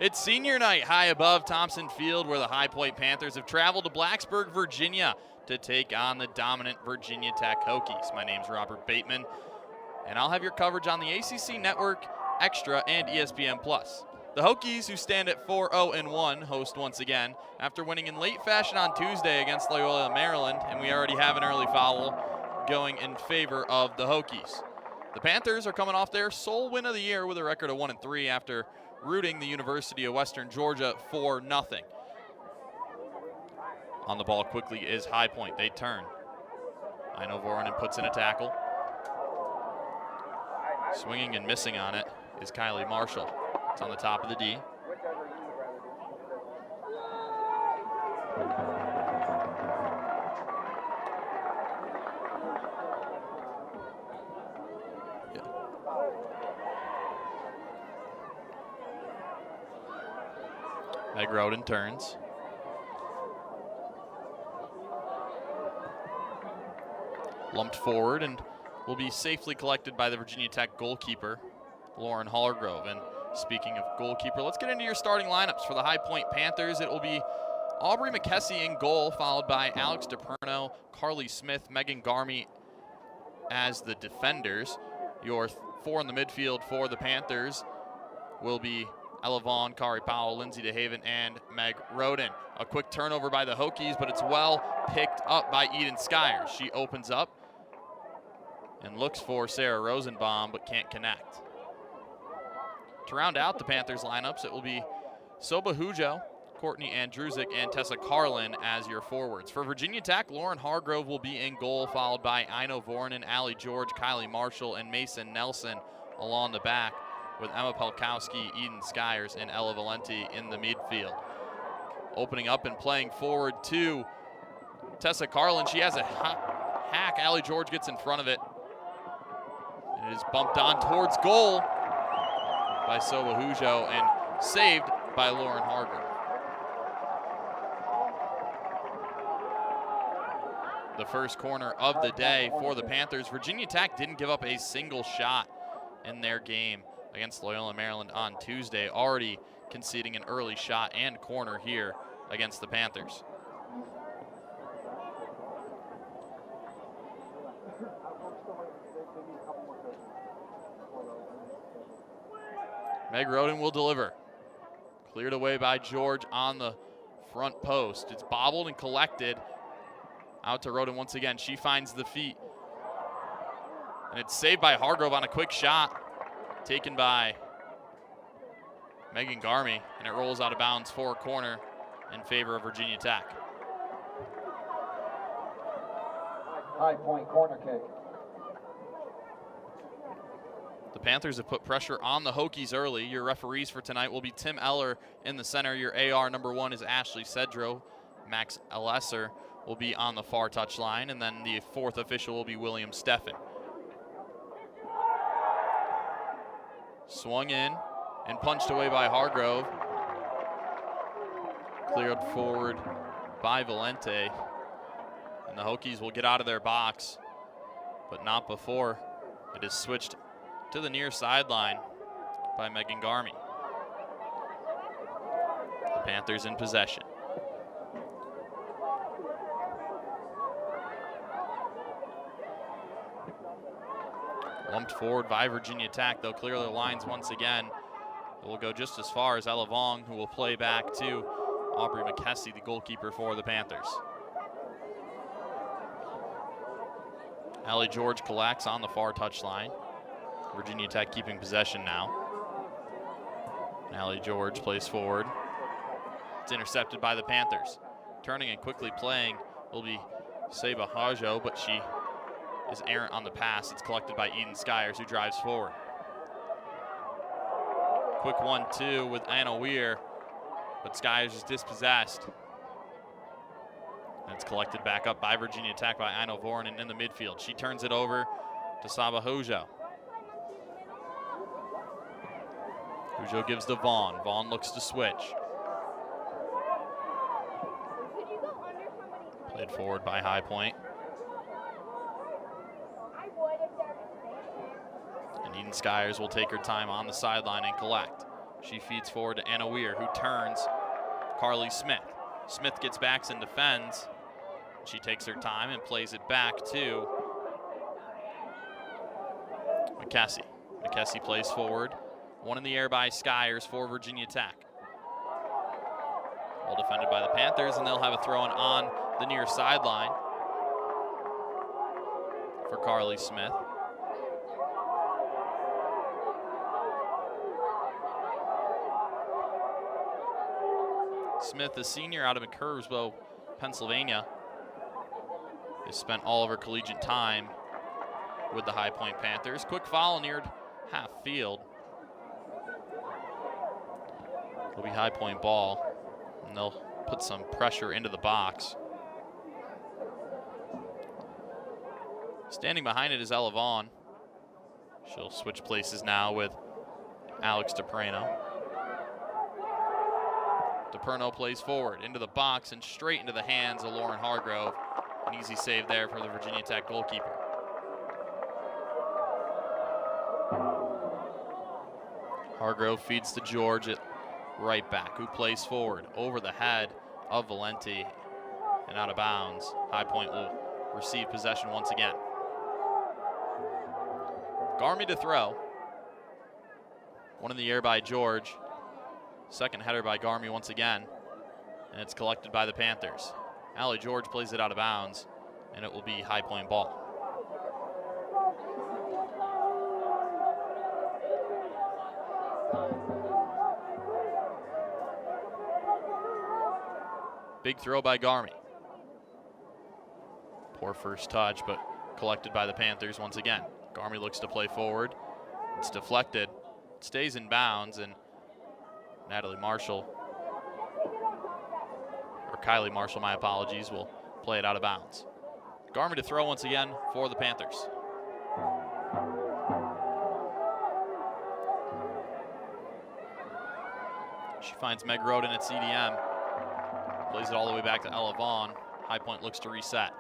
It's senior night high above Thompson Field, where the High Point Panthers have traveled to Blacksburg, Virginia to take on the dominant Virginia Tech Hokies. My name's Robert Bateman, and I'll have your coverage on the ACC Network, Extra, and ESPN+. The Hokies, who stand at 4-0-1, host once again after winning in late fashion on Tuesday against Loyola, Maryland, and we already have an early foul going in favor of the Hokies. The Panthers are coming off their sole win of the year with a record of 1-3 after rooting the University of Western Georgia 4-0. On the ball quickly is High Point. They turn. Aino Voronin puts in a tackle. Swinging and missing on it is Kylie Marshall. It's on the top of the D. Meg Roden turns. Lumped forward and will be safely collected by the Virginia Tech goalkeeper, Lauren Hargrove. And speaking of goalkeeper, let's get into your starting lineups for the High Point Panthers. It will be Aubrey McKessie in goal, followed by Alex DePerno, Carly Smith, Megan Garmy as the defenders. Your four in the midfield for the Panthers will be Ella Vaughn, Kari Powell, Lindsay DeHaven, and Meg Roden. A quick turnover by the Hokies, but it's well picked up by Eden Skyers. She opens up and looks for Sarah Rosenbaum, but can't connect. To round out the Panthers lineups, it will be Soba Hujo, Courtney Andrusic, and Tessa Carlin as your forwards. For Virginia Tech, Lauren Hargrove will be in goal, followed by Aino Voronin, Allie George, Kylie Marshall, and Mason Nelson along the back, with Emma Pelkowski, Eden Skyers, and Ella Valenti in the midfield. Opening up and playing forward to Tessa Carlin. She has a hack. Allie George gets in front of it. And it is bumped on towards goal by Soba Hujo and saved by Lauren Hargrove. The first corner of the day for the Panthers. Virginia Tech didn't give up a single shot in their game against Loyola, Maryland on Tuesday, already conceding an early shot and corner here against the Panthers. Meg Roden will deliver. Cleared away by George on the front post. It's bobbled and collected. Out to Roden once again. She finds the feet. And it's saved by Hargrove on a quick shot. Taken by Megan Garmy, and it rolls out of bounds for a corner in favor of Virginia Tech. High Point corner kick. The Panthers have put pressure on the Hokies early. Your referees for tonight will be Tim Eller in the center. Your AR number 1 is Ashley Cedro. Max Alesser will be on the far touchline, and then the fourth official will be William Steffen. Swung in and punched away by Hargrove. Cleared forward by Valente. And the Hokies will get out of their box, but not before it is switched to the near sideline by Megan Garmy. The Panthers in possession. Lumped forward by Virginia Tech. They'll clear their lines once again. It will go just as far as Ella Vong, who will play back to Aubrey McKessie, the goalkeeper for the Panthers. Allie George collects on the far touchline. Virginia Tech keeping possession now. Allie George plays forward. It's intercepted by the Panthers. Turning and quickly playing will be Seba Hajo, but she is errant on the pass. It's collected by Eden Skyers, who drives forward. Quick 1-2 with Anna Weir, but Skyers is dispossessed. And it's collected back up by Virginia Tech by Aino Voronin in the midfield. She turns it over to Saba Hojo. Hojo gives to Vaughn. Vaughn looks to switch. Played forward by High Point. And Eden Skyers will take her time on the sideline and collect. She feeds forward to Anna Weir, who turns Carly Smith. Smith gets back and defends. She takes her time and plays it back to McKessie. McKessie plays forward. One in the air by Skyers for Virginia Tech. Well defended by the Panthers, and they'll have a throw-in on the near sideline for Carly Smith. Smith, a senior out of Curvesville, Pennsylvania, has spent all of her collegiate time with the High Point Panthers. Quick foul near half field. It'll be High Point ball, and they'll put some pressure into the box. Standing behind it is Ella Vaughn. She'll switch places now with Alex DePerno. DePerno plays forward into the box and straight into the hands of Lauren Hargrove. An easy save there for the Virginia Tech goalkeeper. Hargrove feeds to George at right back, who plays forward over the head of Valenti and out of bounds. High Point will receive possession once again. Garmy to throw. One in the air by George. Second header by Garmy once again, and it's collected by the Panthers. Allie George plays it out of bounds, and it will be High Point ball. Big throw by Garmy. Poor first touch, but collected by the Panthers once again. Garmy looks to play forward. It's deflected, stays in bounds, and Natalie Marshall, or Kylie Marshall, my apologies, will play it out of bounds. Garmy to throw once again for the Panthers. She finds Meg Roden at CDM. Plays it all the way back to Ella Vaughn. High Point looks to reset.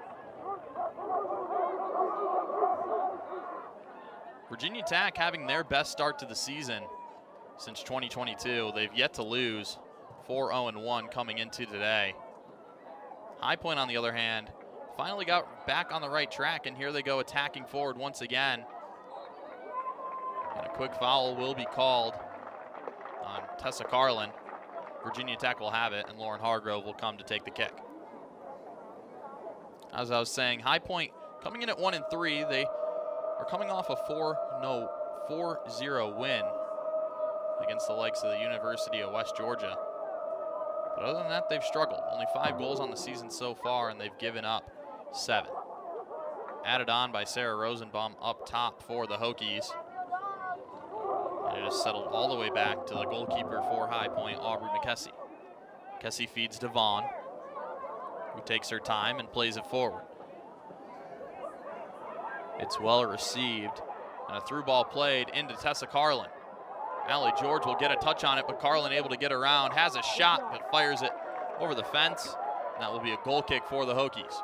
Virginia Tech having their best start to the season since 2022. They've yet to lose, 4-0-1 coming into today. High Point, on the other hand, finally got back on the right track, and here they go attacking forward once again. And a quick foul will be called on Tessa Carlin. Virginia Tech will have it, and Lauren Hargrove will come to take the kick. As I was saying, High Point coming in at 1-3. They are coming off a 4-0 win against the likes of the University of West Georgia. But other than that, they've struggled. Only 5 goals on the season so far, and they've given up 7. Added on by Sarah Rosenbaum up top for the Hokies. And it is settled all the way back to the goalkeeper for High Point, Aubrey McKessie. McKessie feeds to Vaughn, who takes her time and plays it forward. It's well received, and a through ball played into Tessa Carlin. Allie George will get a touch on it, but Carlin able to get around, has a shot, but fires it over the fence. And that will be a goal kick for the Hokies.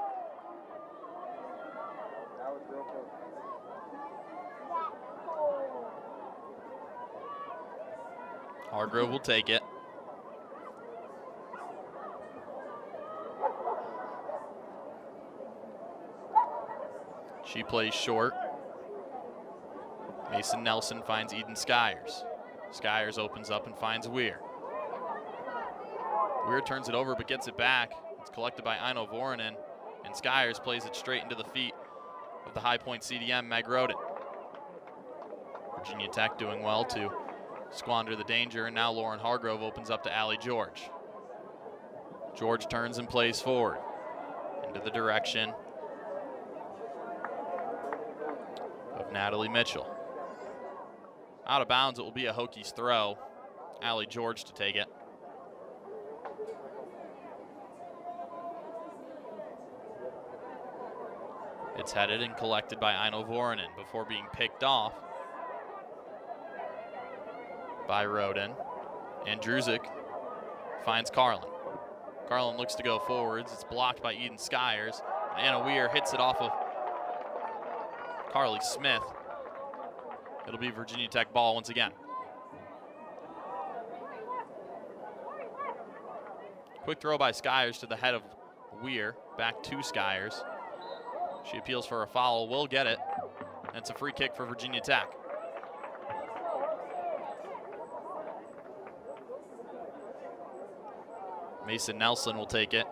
Hargrove will take it. She plays short. Mason Nelson finds Eden Skyers. Skyers opens up and finds Weir. Weir turns it over but gets it back. It's collected by Aino Voronen, and Skyers plays it straight into the feet of the High Point CDM, Meg Roden. Virginia Tech doing well to squander the danger, and now Lauren Hargrove opens up to Allie George. George turns and plays forward into the direction of Natalie Mitchell. Out of bounds, it will be a Hokies throw. Allie George to take it. It's headed and collected by Aino Voronen before being picked off by Roden. And Druzik finds Carlin. Carlin looks to go forwards. It's blocked by Eden Skyers. And Anna Weir hits it off of Carly Smith. It'll be Virginia Tech ball once again. Quick throw by Skyers to the head of Weir. Back to Skyers. She appeals for a foul, will get it. And it's a free kick for Virginia Tech. Mason Nelson will take it.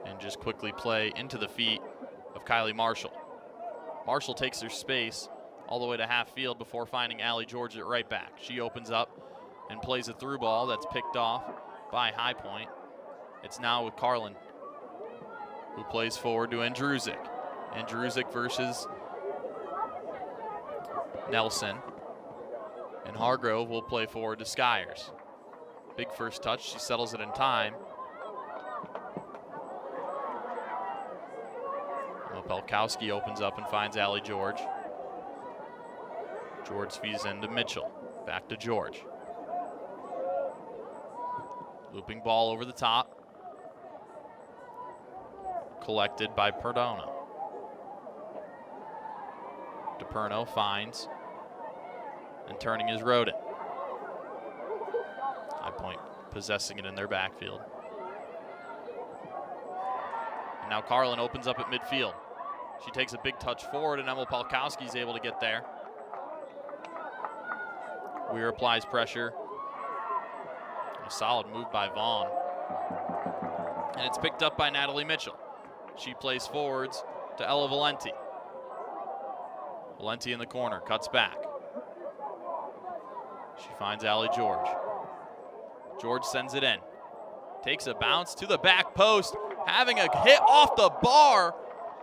And just quickly play into the feet of Kylie Marshall. Marshall takes her space all the way to half field before finding Allie George at right back. She opens up and plays a through ball that's picked off by High Point. It's now with Carlin, who plays forward to Andrusic. Andrusic versus Nelson. And Hargrove will play forward to Skyers. Big first touch, she settles it in time. Pelkowski opens up and finds Allie George. George feeds into Mitchell. Back to George. Looping ball over the top. Collected by Perdono. DePerno finds. And turning is Roden. High Point possessing it in their backfield. And now Carlin opens up at midfield. She takes a big touch forward, and Emil Pelkowski is able to get there. Weir applies pressure. A solid move by Vaughn. And it's picked up by Natalie Mitchell. She plays forwards to Ella Valenti. Valenti in the corner, cuts back. She finds Allie George. George sends it in. Takes a bounce to the back post. Having a hit off the bar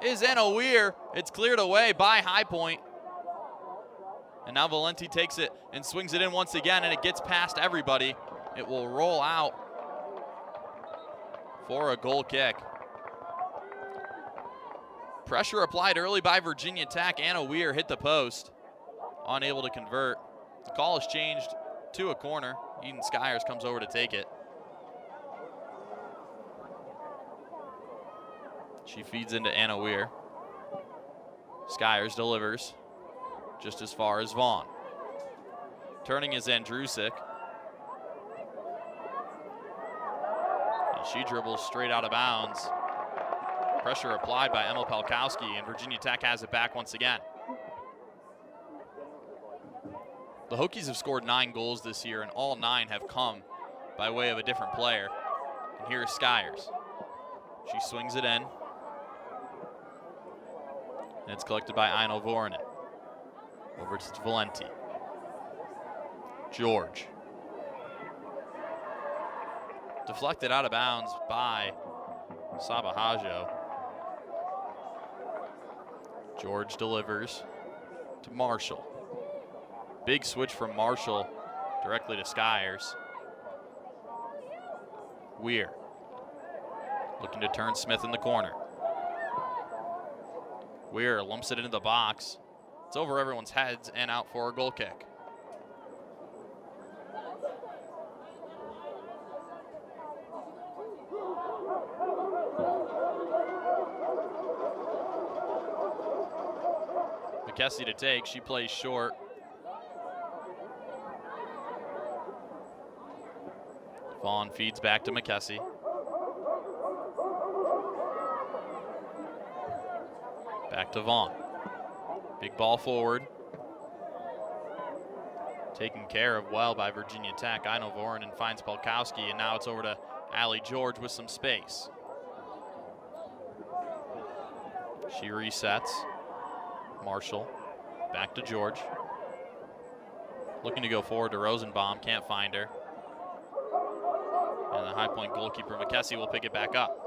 is Anna Weir. It's cleared away by High Point. And now Valenti takes it and swings it in once again, and it gets past everybody. It will roll out for a goal kick. Pressure applied early by Virginia Tech. Anna Weir hit the post, unable to convert. The call has changed to a corner. Eden Skyers comes over to take it. She feeds into Anna Weir. Skyers delivers just as far as Vaughn. Turning is Andrusic. And she dribbles straight out of bounds. Pressure applied by Emil Pelkowski, and Virginia Tech has it back once again. The Hokies have scored 9 goals this year, and all 9 have come by way of a different player. And here's Skyers. She swings it in. And it's collected by Aino Voronin. Over to Valenti. George. Deflected out of bounds by Sabahajo. George delivers to Marshall. Big switch from Marshall directly to Skyers. Weir looking to turn Smith in the corner. Weir lumps it into the box. It's over everyone's heads and out for a goal kick. McKessie to take, she plays short. Vaughn feeds back to McKessie. Back to Vaughn. Big ball forward. Taken care of well by Virginia Tech. Aino Voronin finds Pelkowski, and now it's over to Allie George with some space. She resets. Marshall. Back to George. Looking to go forward to Rosenbaum. Can't find her. And the High Point goalkeeper, McKessie, will pick it back up.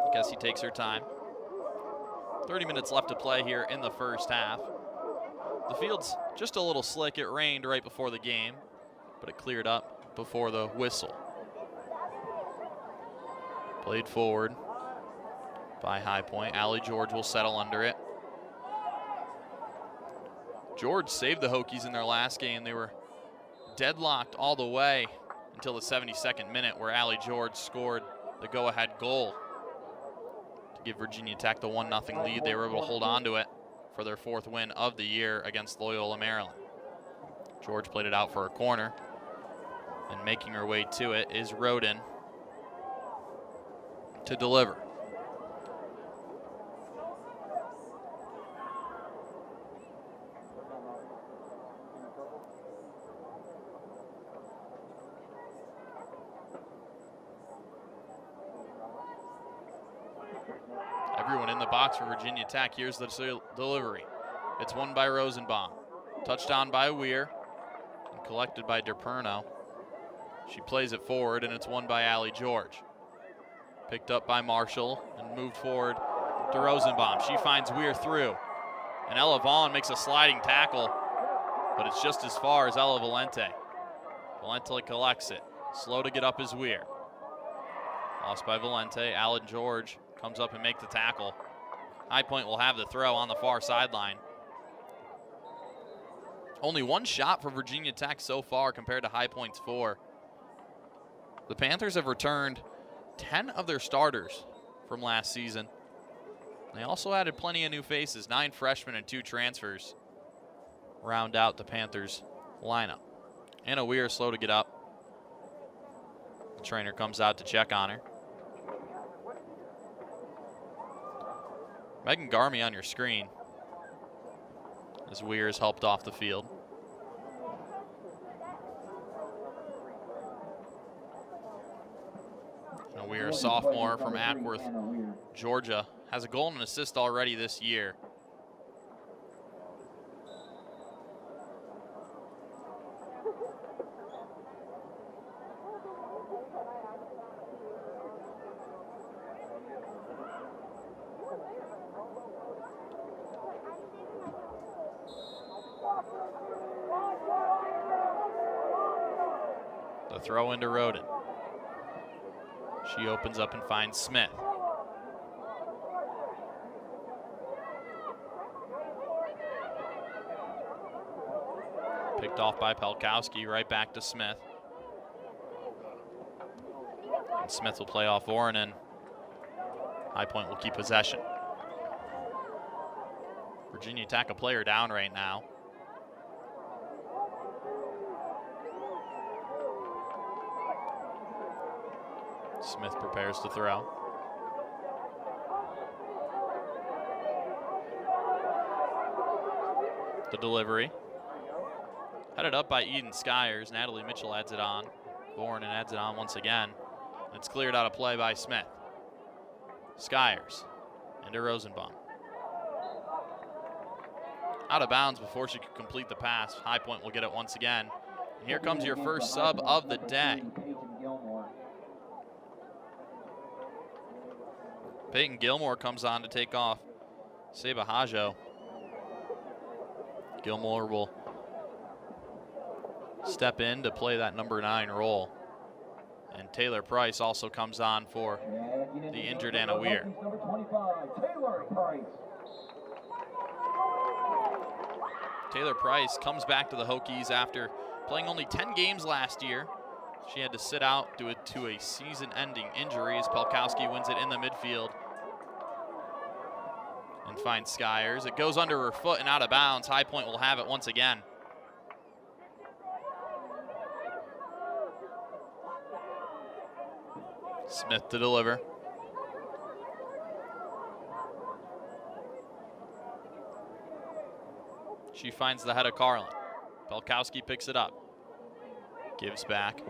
McKessie takes her time. 30 minutes left to play here in the first half. The field's just a little slick. It rained right before the game, but it cleared up before the whistle. Played forward by High Point. Allie George will settle under it. George saved the Hokies in their last game. They were deadlocked all the way until the 72nd minute, where Allie George scored the go-ahead goal to give Virginia Tech the 1-0 lead. They were able to hold on to it for their 4th win of the year against Loyola Maryland. George played it out for a corner. And making her way to it is Roden to deliver. Everyone in the box for Virginia Tech. Here's the delivery. It's won by Rosenbaum. Touchdown by Weir and collected by DePerno. She plays it forward, and it's won by Allie George. Picked up by Marshall and moved forward to Rosenbaum. She finds Weir through. And Ella Vaughn makes a sliding tackle, but it's just as far as Ella Valente. Valente collects it. Slow to get up is Weir. Lost by Valente. Allen George comes up and makes the tackle. High Point will have the throw on the far sideline. Only one shot for Virginia Tech so far compared to High Point's 4. The Panthers have returned 10 of their starters from last season. They also added plenty of new faces, 9 freshmen and 2 transfers. Round out the Panthers lineup. Anna Weir slow to get up. The trainer comes out to check on her. Megan Garmy on your screen as Weir is helped off the field. Now Weir, a sophomore from Ackworth, Georgia, has a goal and an assist already this year. The throw into Roden. She opens up and finds Smith. Picked off by Pelkowski, right back to Smith. And Smith will play off Voronin. High Point will keep possession. Virginia Tech a player down right now. Smith prepares to throw. The delivery. Headed up by Eden Skyers. Natalie Mitchell adds it on. Voronin adds it on once again. It's cleared out of play by Smith. Skyers into Rosenbaum. Out of bounds before she could complete the pass. High Point will get it once again. And here comes your first sub of the day. Peyton Gilmore comes on to take off Seba Hajo. Gilmore will step in to play that number 9 role. And Taylor Price also comes on for the injured Anna Weir. Taylor Price comes back to the Hokies after playing only 10 games last year. She had to sit out due to a season-ending injury as Pelkowski wins it in the midfield. And finds Skyers. It goes under her foot and out of bounds. High Point will have it once again. Smith to deliver. She finds the head of Carlin. Pelkowski picks it up. Gives back.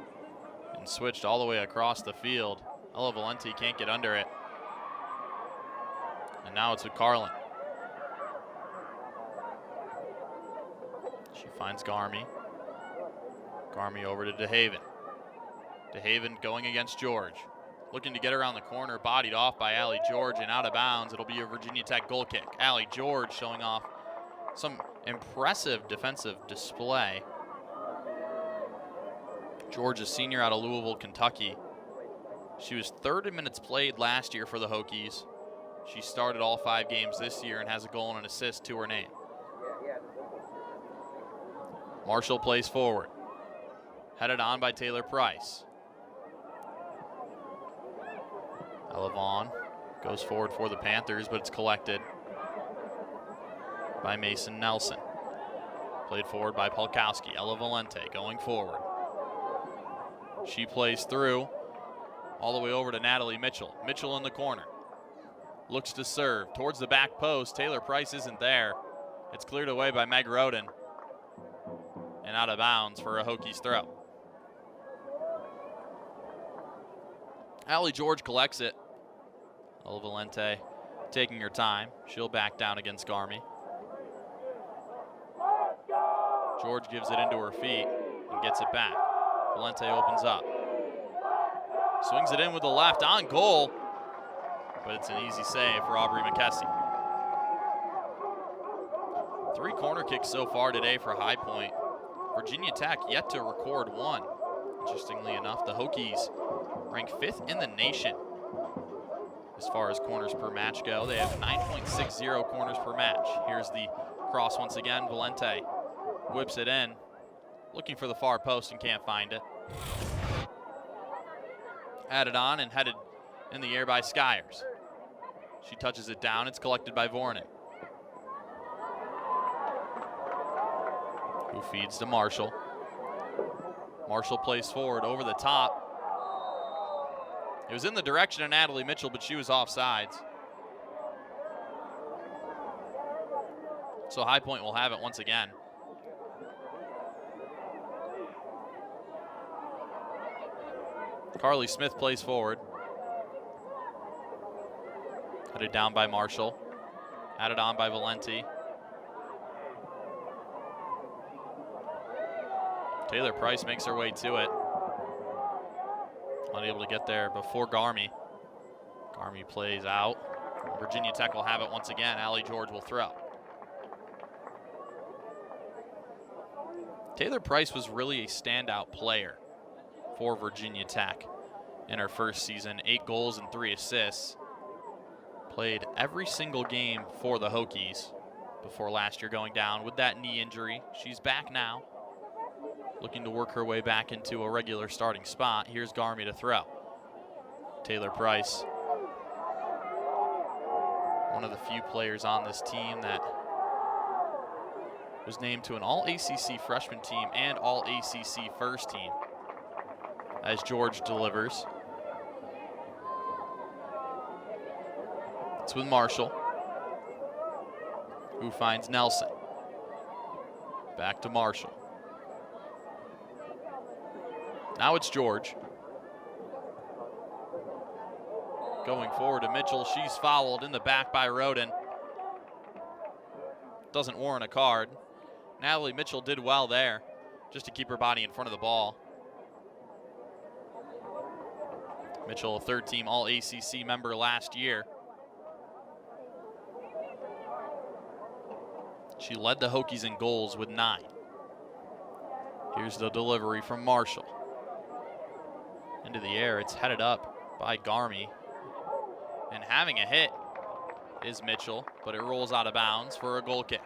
And switched all the way across the field. Ella Valenti can't get under it. And now it's with Carlin. She finds Garmy. Garmy over to DeHaven. DeHaven going against George. Looking to get around the corner, bodied off by Allie George and out of bounds. It'll be a Virginia Tech goal kick. Allie George showing off some impressive defensive display. George, a senior out of Louisville, Kentucky. She was 3rd in minutes played last year for the Hokies. She started all 5 games this year and has a goal and an assist to her name. Marshall plays forward. Headed on by Taylor Price. Ella Vaughn goes forward for the Panthers, but it's collected by Mason Nelson. Played forward by Polkowski. Ella Valente going forward. She plays through all the way over to Natalie Mitchell. Mitchell in the corner. Looks to serve towards the back post. Taylor Price isn't there. It's cleared away by Meg Roden. And out of bounds for a Hokies throw. Allie George collects it. Ella Valente taking her time. She'll back down against Garmy. George gives it into her feet and gets it back. Valente opens up. Swings it in with the left on goal, but it's an easy save for Aubrey McKessie. 3 corner kicks so far today for High Point. Virginia Tech yet to record one. Interestingly enough, the Hokies rank 5th in the nation as far as corners per match go. They have 9.60 corners per match. Here's the cross once again. Valente whips it in, looking for the far post and can't find it. Added on and headed in the air by Skyers. She touches it down. It's collected by Vornik, who feeds to Marshall. Marshall plays forward over the top. It was in the direction of Natalie Mitchell, but she was offsides. So High Point will have it once again. Carly Smith plays forward. Headed down by Marshall. Added on by Valente. Taylor Price makes her way to it. Unable to get there before Garmy. Garmy plays out. Virginia Tech will have it once again. Allie George will throw. Taylor Price was really a standout player for Virginia Tech in her first season. 8 goals and 3 assists. Played every single game for the Hokies before last year going down with that knee injury. She's back now, looking to work her way back into a regular starting spot. Here's Garmy to throw. Taylor Price, one of the few players on this team that was named to an All-ACC freshman team and All-ACC first team, as George delivers. It's with Marshall, who finds Nelson. Back to Marshall. Now it's George. Going forward to Mitchell. She's fouled in the back by Roden. Doesn't warrant a card. Natalie Mitchell did well there, just to keep her body in front of the ball. Mitchell, a third-team All-ACC member last year. She led the Hokies in goals with 9. Here's the delivery from Marshall. Into the air, it's headed up by Garmy. And having a hit is Mitchell, but it rolls out of bounds for a goal kick.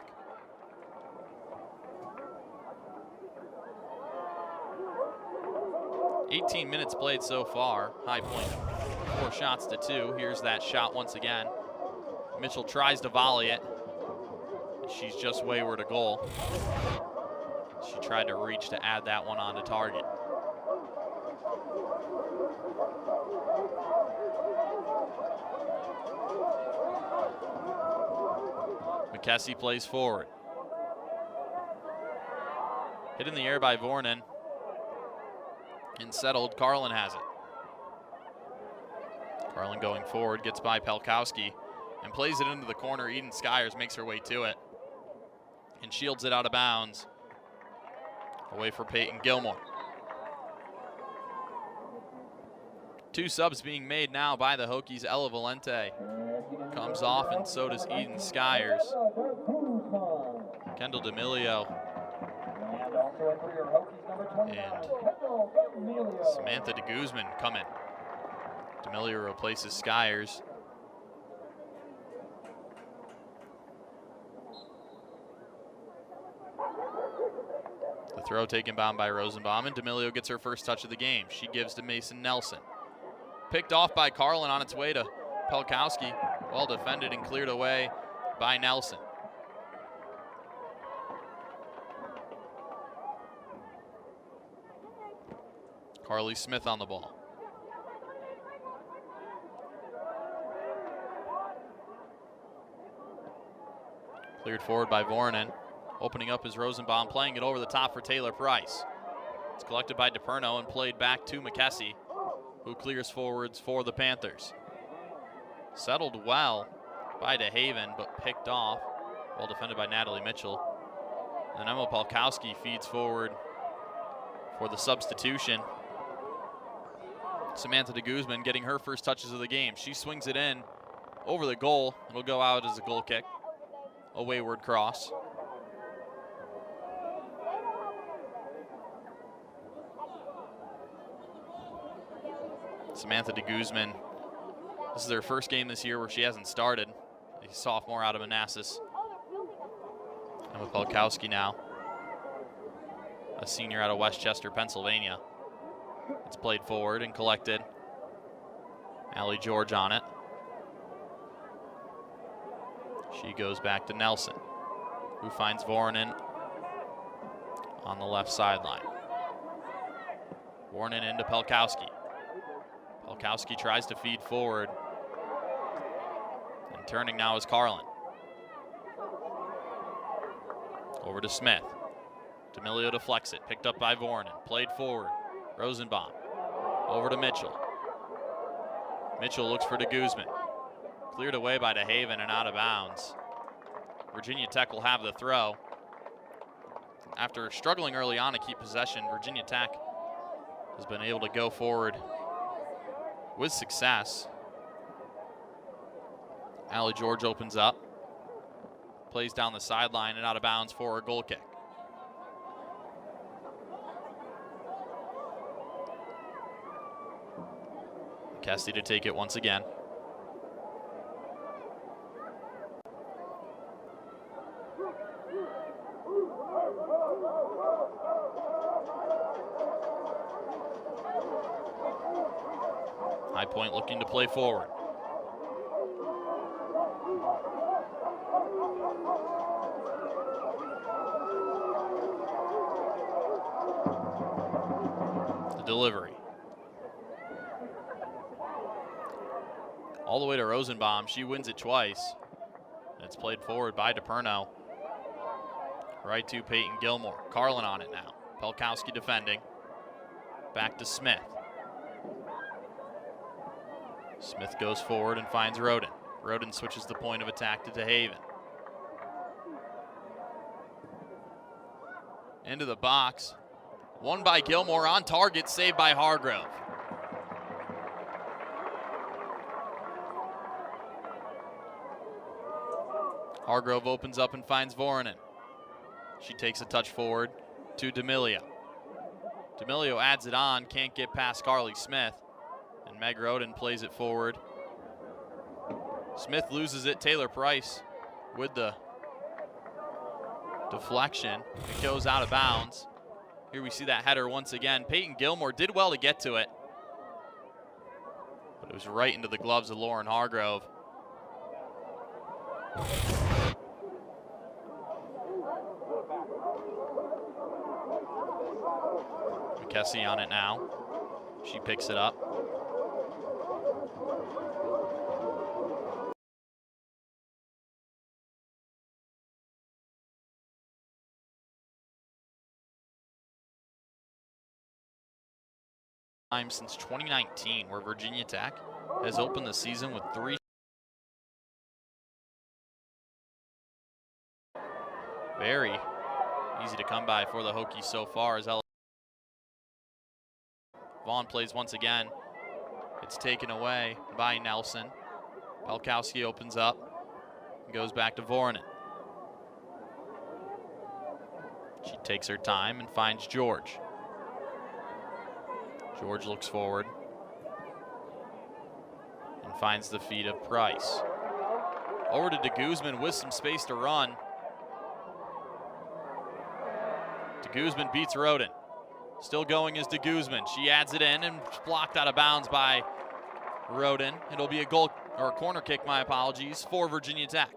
"18 minutes played so far. High Point 4 shots to 2. Here's that shot once again. Mitchell tries to volley it. She's just wayward a goal. She tried to reach to add that one onto target. McKessie plays forward. Hit in the air by Vornen. And settled, Carlin has it. Carlin going forward, gets by Pelkowski and plays it into the corner. Eden Skyers makes her way to it and shields it out of bounds. Away for Peyton Gilmore. 2 subs being made now by the Hokies. Ella Valente comes off, and so does Eden Skyers. Kendall D'Amelio and Samantha de Guzman come in. D'Amelio replaces Skyers. The throw taken down by Rosenbaum, and D'Amelio gets her first touch of the game. She gives to Mason Nelson. Picked off by Carlin on its way to Pelkowski. Well defended and cleared away by Nelson. Carly Smith on the ball. Cleared forward by Voronin. Opening up is Rosenbaum, playing it over the top for Taylor Price. It's collected by DePerno and played back to McKessie, who clears forwards for the Panthers. Settled well by DeHaven, but picked off. Well defended by Natalie Mitchell. And Emma Polkowski feeds forward for the substitution. Samantha de Guzman getting her first touches of the game. She swings it in over the goal. It'll go out as a goal kick. A wayward cross. Samantha de Guzman, this is her first game this year where she hasn't started. A sophomore out of Manassas. Emma Polkowski now, a senior out of Westchester, Pennsylvania. It's played forward and collected. Allie George on it. She goes back to Nelson, who finds Voronin on the left sideline. Voronin into Polkowski. Polkowski tries to feed forward. And turning now is Carlin. Over to Smith. D'Amelio deflects it. Picked up by Voronin. Played forward. Rosenbaum. Over to Mitchell. Mitchell looks for de Guzman. Cleared away by DeHaven and out of bounds. Virginia Tech will have the throw. After struggling early on to keep possession, Virginia Tech has been able to go forward with success. Allie George opens up. Plays down the sideline and out of bounds for a goal kick. Cassidy to take it once again. High Point looking to play forward. The delivery. All the way to Rosenbaum. She wins it twice. It's played forward by DePerno. Right to Peyton Gilmore. Carlin on it now. Polkowski defending. Back to Smith. Smith goes forward and finds Roden. Roden switches the point of attack to DeHaven. Into the box. Won by Gilmore, on target, saved by Hargrove. Hargrove opens up and finds Voronin. She takes a touch forward to D'Amelio. D'Amelio adds it on, can't get past Carly Smith. And Meg Roden plays it forward. Smith loses it. Taylor Price with the deflection. It goes out of bounds. Here we see that header once again. Peyton Gilmore did well to get to it, but it was right into the gloves of Lauren Hargrove. McKessie on it now. She picks it up. Time since 2019, where Virginia Tech has opened the season with 3. Very easy to come by for the Hokies so far. As Vaughn plays once again. It's taken away by Nelson. Polkowski opens up and goes back to Voronin. She takes her time and finds George. George looks forward and finds the feet of Price. Over to de Guzman with some space to run. De Guzman beats Roden. Still going is de Guzman. She adds it in and blocked out of bounds by Roden. It'll be a goal or a corner kick, my apologies, for Virginia Tech.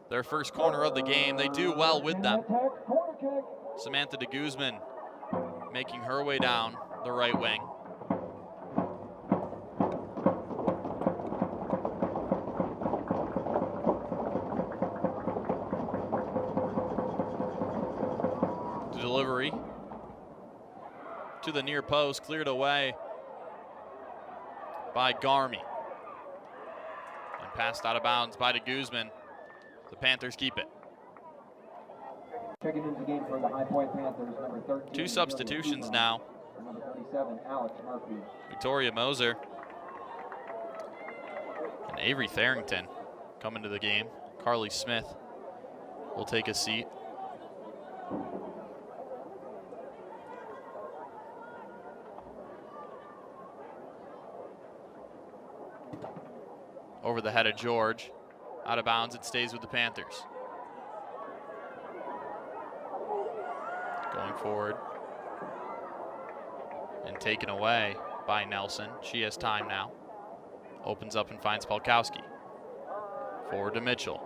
Their first corner of the game. They do well with them. Samantha de Guzman making her way down the right wing. Delivery to the near post, cleared away by Garmy. And passed out of bounds by de Guzman. The Panthers keep it. Checking into the game for the High Point Panthers, number 13. Two substitutions now. Number 37, Alex Murphy. Victoria Moser and Avery Tharrington come into the game. Carly Smith will take a seat. Over the head of George. Out of bounds, it stays with the Panthers. Going forward. And taken away by Nelson. She has time now. Opens up and finds Polkowski. Forward to Mitchell.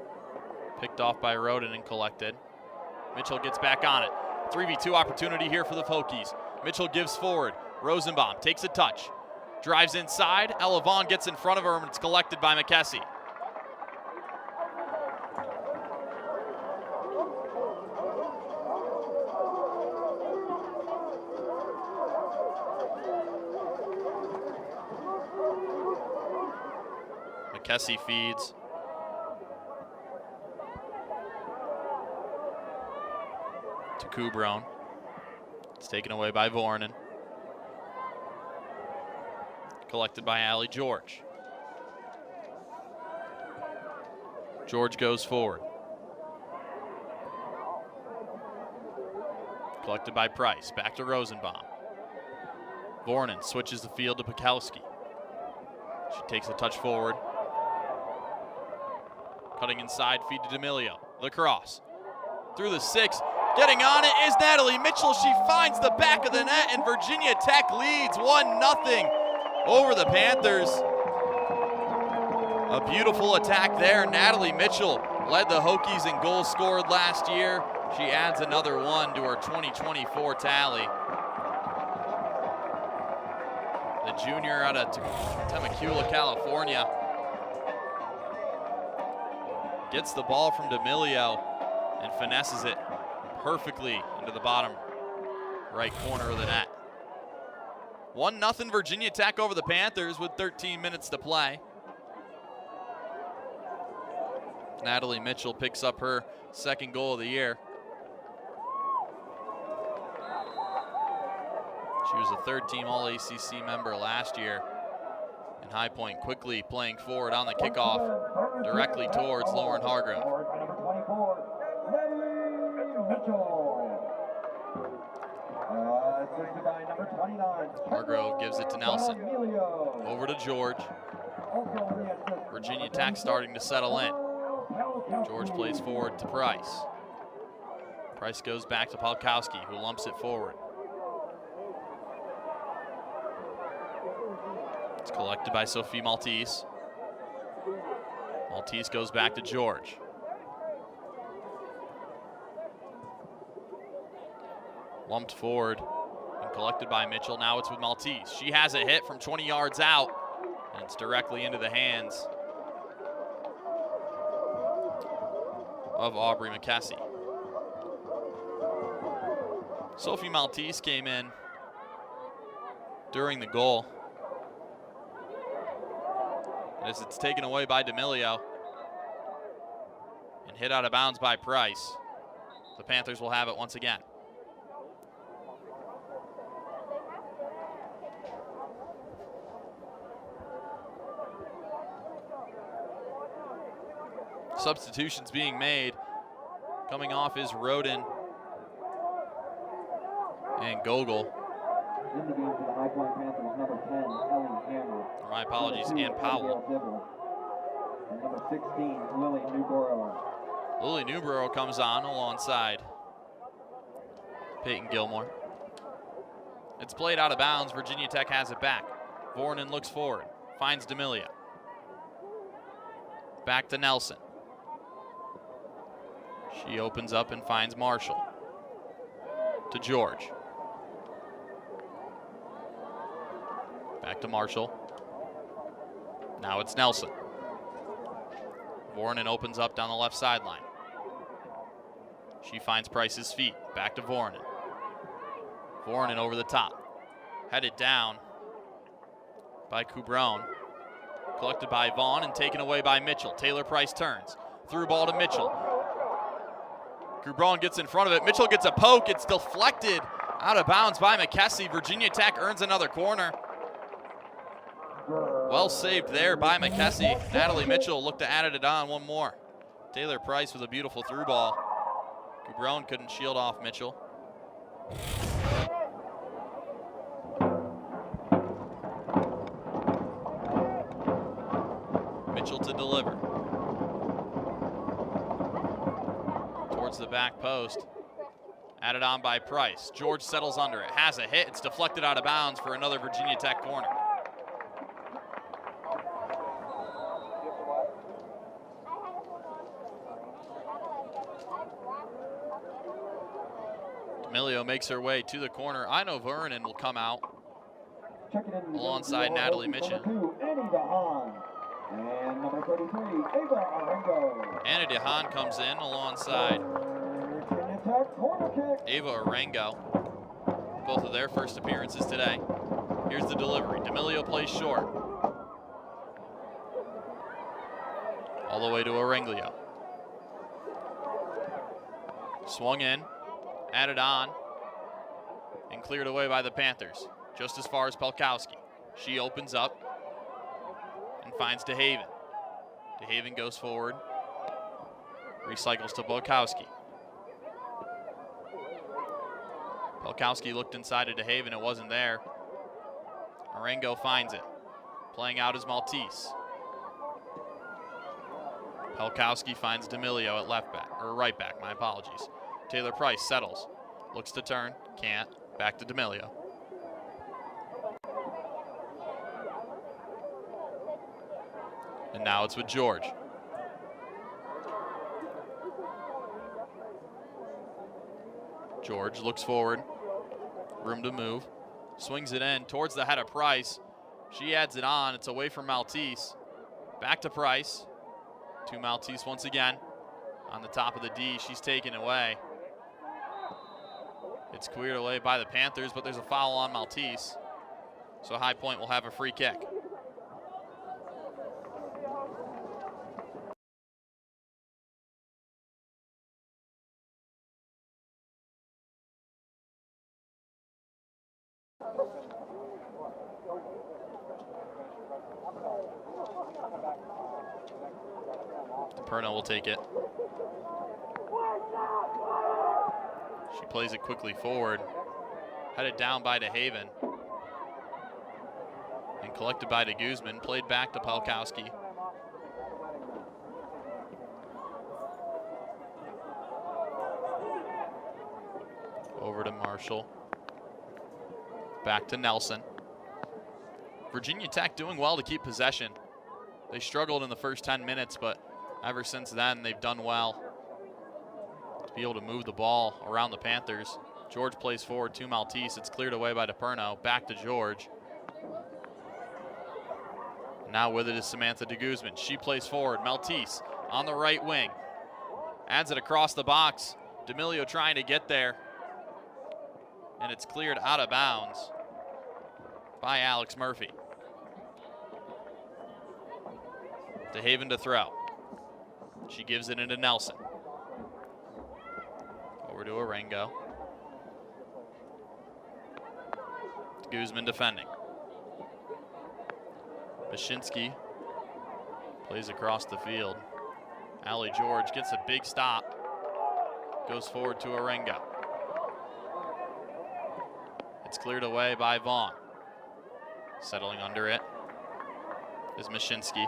Picked off by Roden and collected. Mitchell gets back on it. 3v2 opportunity here for the Hokies. Mitchell gives forward. Rosenbaum takes a touch. Drives inside. Ella Vaughn gets in front of her and it's collected by McKessie. McKessie feeds. To Kubrone. It's taken away by Vornen. Collected by Allie George. George goes forward. Collected by Price. Back to Rosenbaum. Vornen switches the field to Pekowski. She takes a touch forward. Cutting inside, feed to D'Amelio. The cross. Through the 6. Getting on it is Natalie Mitchell. She finds the back of the net and Virginia Tech leads 1-0 over the Panthers. A beautiful attack there. Natalie Mitchell led the Hokies in goals scored last year. She adds another one to her 2024 tally. The junior out of Temecula, California. Gets the ball from D'Amelio and finesses it perfectly into the bottom right corner of the net. 1-0 Virginia Tech over the Panthers with 13 minutes to play. Natalie Mitchell picks up her second goal of the year. She was a third-team All-ACC member last year. And High Point quickly playing forward on the kickoff directly towards Lauren Hargrove. Number 24, Natalie Mitchell. Assisted by number 29. Hargrove gives it to Nelson. Emilio. Over to George. Also on the assist, Virginia Tech starting to settle in. George plays forward to Price. Price goes back to Polkowski, who lumps it forward. It's collected by Sophie Maltese. Maltese goes back to George. Lumped forward and collected by Mitchell. Now it's with Maltese. She has a hit from 20 yards out, and it's directly into the hands of Aubrey McKessie. Sophie Maltese came in during the goal. As it's taken away by D'Amelio and hit out of bounds by Price. The Panthers will have it once again. Substitutions being made. Coming off is Roden and Gogol. in the game for the High Point Panthers, number 10, Ellie Hammer. My apologies, Ann Powell. And number 16, Lily Newborough. Lily Newborough comes on alongside Peyton Gilmore. It's played out of bounds. Virginia Tech has it back. Vornen looks forward, finds D'Amelio. Back to Nelson. She opens up and finds Marshall. To George. Back to Marshall. Now it's Nelson. Voronin opens up down the left sideline. She finds Price's feet. Back to Voronin. Voronin over the top. Headed down by Kubron. Collected by Vaughn and taken away by Mitchell. Taylor Price turns. Through ball to Mitchell. Kubron gets in front of it. Mitchell gets a poke. It's deflected out of bounds by McKessie. Virginia Tech earns another corner. Well saved there by McKessie. Natalie Mitchell looked to add it on one more. Taylor Price with a beautiful through ball. Kubron couldn't shield off Mitchell. Mitchell to deliver. Towards the back post. Added on by Price. George settles under it. Has a hit. It's deflected out of bounds for another Virginia Tech corner. D'Amelio makes her way to the corner. I know Voronin will come out alongside Natalie Mitchell. And number 33, Ava Arango. Anna DeHaan comes in alongside Ava Arango. Both of their first appearances today. Here's the delivery. D'Amelio plays short. All the way to Aranglio. Swung in, added on, and cleared away by the Panthers. Just as far as Pelkowski. She opens up and finds DeHaven. DeHaven goes forward, recycles to Pelkowski. Pelkowski looked inside of DeHaven, it wasn't there. Arango finds it, playing out as Maltese. Pelkowski finds D'Amelio at left back, or right back, my apologies. Taylor Price settles, looks to turn, can't, back to D'Amelio. And now it's with George. George looks forward, room to move, swings it in towards the head of Price. She adds it on, it's away from Maltese. Back to Price, to Maltese once again. On the top of the D, she's taken away. It's cleared away by the Panthers, but there's a foul on Maltese. So High Point will have a free kick. DePerno will take it. She plays it quickly forward. Headed down by DeHaven. And collected by de Guzman. Played back to Pelkowski. Over to Marshall. Back to Nelson. Virginia Tech doing well to keep possession. They struggled in the first 10 minutes, but ever since then, they've done well to be able to move the ball around the Panthers. George plays forward to Maltese. It's cleared away by DePerno. Back to George. Now with it is Samantha de Guzman. She plays forward. Maltese on the right wing. Adds it across the box. D'Amelio trying to get there. And it's cleared out of bounds by Alex Murphy. DeHaven to throw. She gives it into Nelson. Over to Arango. Guzman defending. Bashinsky plays across the field. Allie George gets a big stop. Goes forward to Arango. It's cleared away by Vaughn. Settling under it is Mashinsky.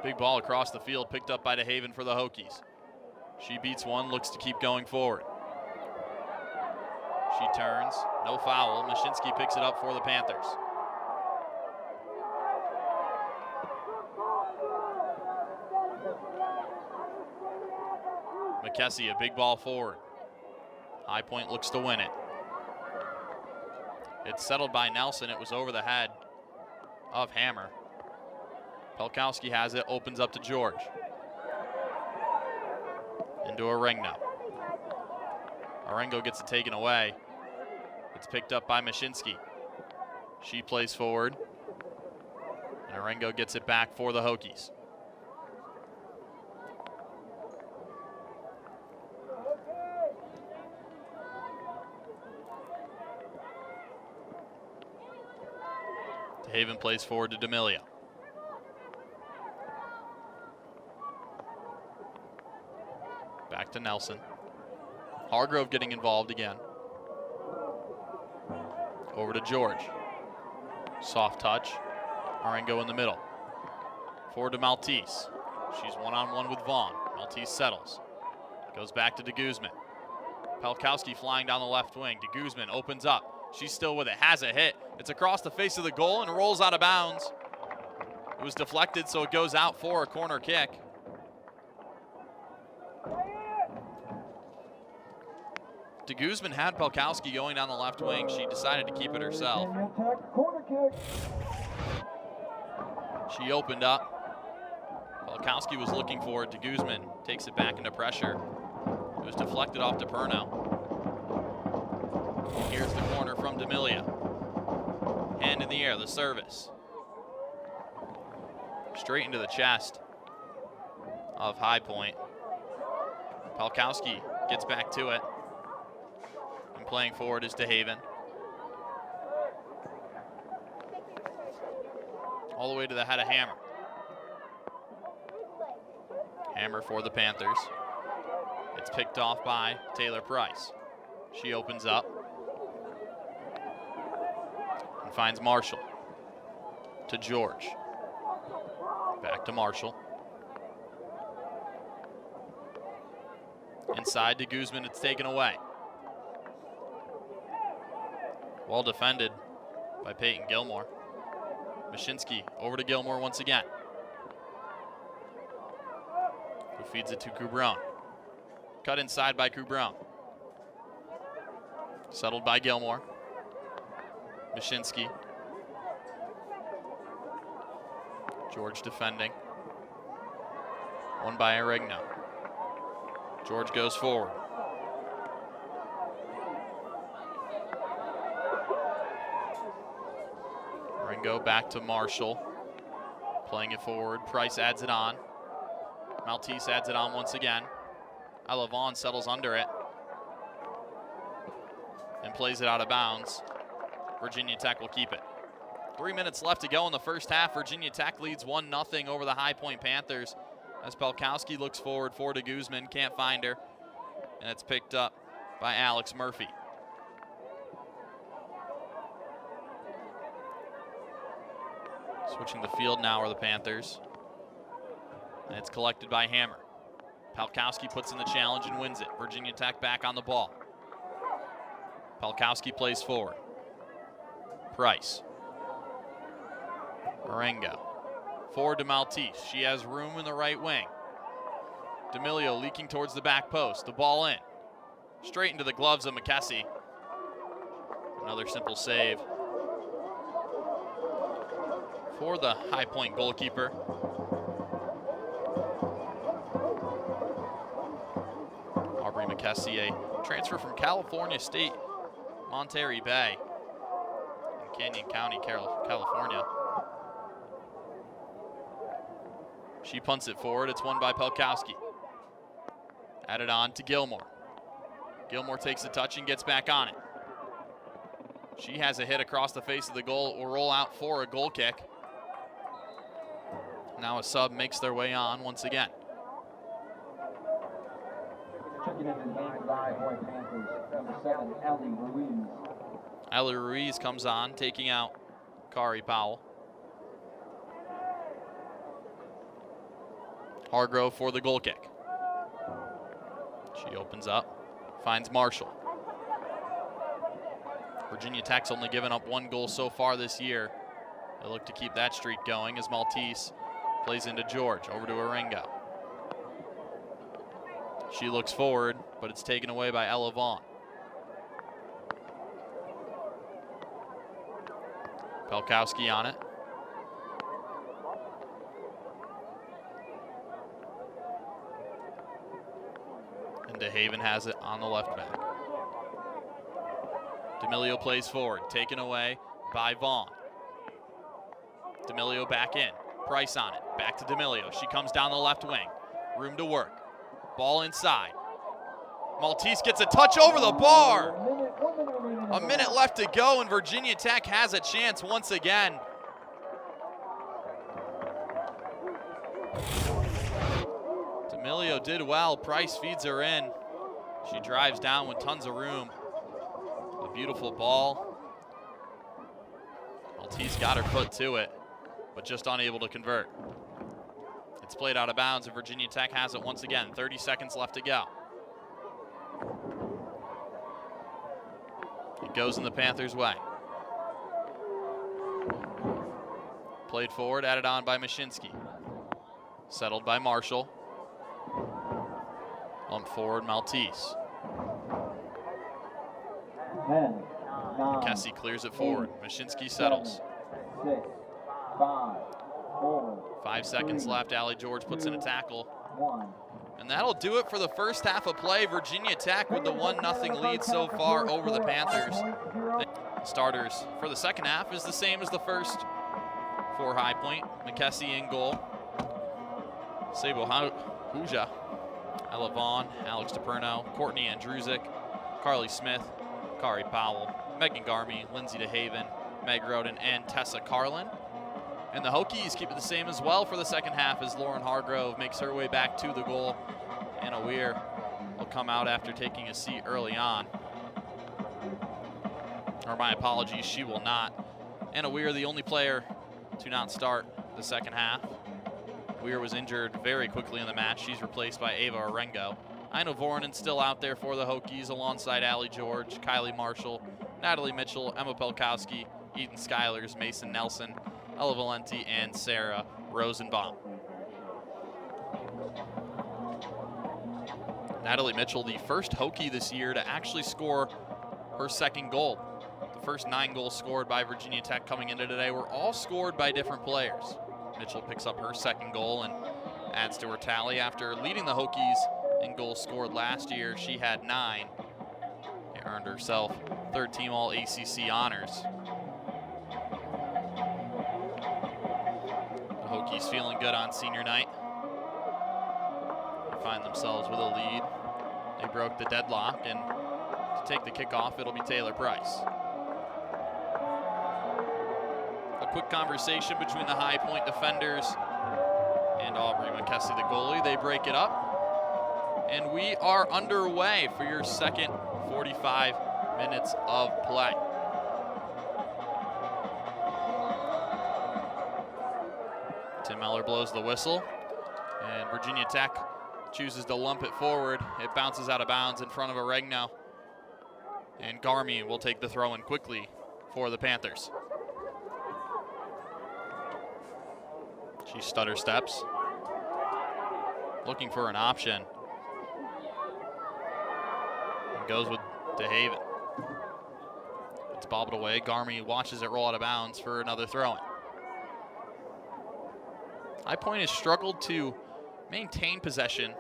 Big ball across the field, picked up by DeHaven for the Hokies. She beats one, looks to keep going forward. She turns, no foul. Mashinsky picks it up for the Panthers. McKessie, a big ball forward. High Point looks to win it. It's settled by Nelson. It was over the head of Hammer. Pelkowski has it, opens up to George. Into Arengo. Arengo gets it taken away. It's picked up by Mashinsky. She plays forward. And Arengo gets it back for the Hokies. Haven plays forward to D'Amelio. Back to Nelson. Hargrove getting involved again. Over to George. Soft touch. Arengo in the middle. Forward to Maltese. She's one-on-one with Vaughn. Maltese settles. Goes back to DeGuzman. Pelkowski flying down the left wing. DeGuzman opens up. She's still with it. Has a hit. It's across the face of the goal and rolls out of bounds. It was deflected, so it goes out for a corner kick. DeGuzman had Pelkowski going down the left wing. She decided to keep it herself. She opened up. Pelkowski was looking for it. DeGuzman takes it back into pressure. It was deflected off to Perno. Here's the corner from D'Amelio. Hand in the air, the service. Straight into the chest of High Point. Pelkowski gets back to it. And playing forward is DeHaven. All the way to the head of Hammer. Hammer for the Panthers. It's picked off by Taylor Price. She opens up. And finds Marshall. To George. Back to Marshall. Inside to Guzman, it's taken away. Well defended by Peyton Gilmore. Mashinsky over to Gilmore once again. Who feeds it to Coubron. Cut inside by Coubron. Settled by Gilmore. Mashinsky. George defending. Won by Aregno. George goes forward. Ringo back to Marshall. Playing it forward. Price adds it on. Maltese adds it on once again. Vaughn settles under it. And plays it out of bounds. Virginia Tech will keep it. 3 minutes left to go in the first half. Virginia Tech leads 1-0 over the High Point Panthers. As Pelkowski looks forward for DeGuzman, can't find her. And it's picked up by Alex Murphy. Switching the field now are the Panthers. And it's collected by Hammer. Pelkowski puts in the challenge and wins it. Virginia Tech back on the ball. Pelkowski plays forward. Price. Arengo. Forward to Maltese. She has room in the right wing. D'Amelio leaking towards the back post. The ball in. Straight into the gloves of McKessie. Another simple save for the High Point goalkeeper. Aubrey McKessie, a transfer from California State, Monterey Bay, in Canyon County, California. She punts it forward. It's won by Pelkowski. Added on to Gilmore. Gilmore takes a touch and gets back on it. She has a hit across the face of the goal. It will roll out for a goal kick. Now a sub makes their way on once again. Checking into the game for the High Point Panthers, number 7, Ellie Ruiz. Ellie Ruiz comes on, taking out Kari Powell. Hargrove for the goal kick. She opens up, finds Marshall. Virginia Tech's only given up 1 goal so far this year. They look to keep that streak going as Maltese plays into George, over to Arengo. She looks forward, but it's taken away by Ella Vaughn. Pelkowski on it. And DeHaven has it on the left back. D'Amelio plays forward, taken away by Vaughn. D'Amelio back in, Price on it, back to D'Amelio. She comes down the left wing, room to work. Ball inside. Maltese gets a touch over the bar. A minute left to go, and Virginia Tech has a chance once again. D'Amelio did well. Price feeds her in. She drives down with tons of room. A beautiful ball. Maltese got her foot to it, but just unable to convert. It's played out of bounds, and Virginia Tech has it once again. 30 seconds left to go. It goes in the Panthers' way. Played forward, added on by Mashinsky. Settled by Marshall. Lump forward, Maltese. 10, 9, Kessie clears it forward. Mashinsky settles. 6, 5, 4, 5 seconds left. Allie George puts in a tackle. 1. And that'll do it for the first half of play. Virginia Tech with the 1-0 lead so far over the Panthers. The starters for the second half is the same as the first for High Point. McKessie in goal. Sabo Huja, Ella Vaughn, Alex DePerno, Courtney Andrusic, Carly Smith, Kari Powell, Megan Garmy, Lindsay DeHaven, Meg Roden, and Tessa Carlin. And the Hokies keep it the same as well for the second half as Lauren Hargrove makes her way back to the goal. Anna Weir will come out after taking a seat early on. Or my apologies, she will not. Anna Weir, the only player to not start the second half. Weir was injured very quickly in the match. She's replaced by Ava Orengo. Ina Voronen's still out there for the Hokies alongside Allie George, Kylie Marshall, Natalie Mitchell, Emma Pelkowski, Eden Schuyler's, Mason Nelson, Ella Valenti, and Sarah Rosenbaum. Natalie Mitchell, the first Hokie this year to actually score her second goal. The first 9 goals scored by Virginia Tech coming into today were all scored by different players. Mitchell picks up her second goal and adds to her tally after leading the Hokies in goals scored last year. She had 9. She earned herself third team all ACC honors. The Hokies feeling good on senior night. They find themselves with a lead. They broke the deadlock, and to take the kickoff, it'll be Taylor Price. A quick conversation between the High Point defenders and Aubrey McKessie, the goalie. They break it up, and we are underway for your second 45 minutes of play. Tim Eller blows the whistle, and Virginia Tech chooses to lump it forward. It bounces out of bounds in front of Oregno, and Garmy will take the throw in quickly for the Panthers. She stutter steps, looking for an option. And goes with DeHaven. It's bobbled away. Garmy watches it roll out of bounds for another throw-in. High Point has struggled to maintain possession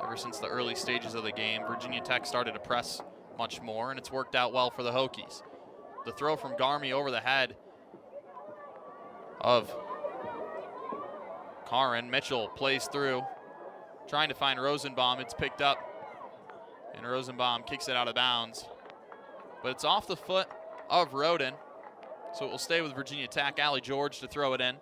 ever since the early stages of the game. Virginia Tech started to press much more, and it's worked out well for the Hokies. The throw from Garmy over the head of Karin. Mitchell plays through, trying to find Rosenbaum. It's picked up, and Rosenbaum kicks it out of bounds. But it's off the foot of Roden, so it will stay with Virginia Tech. Allie George to throw it in.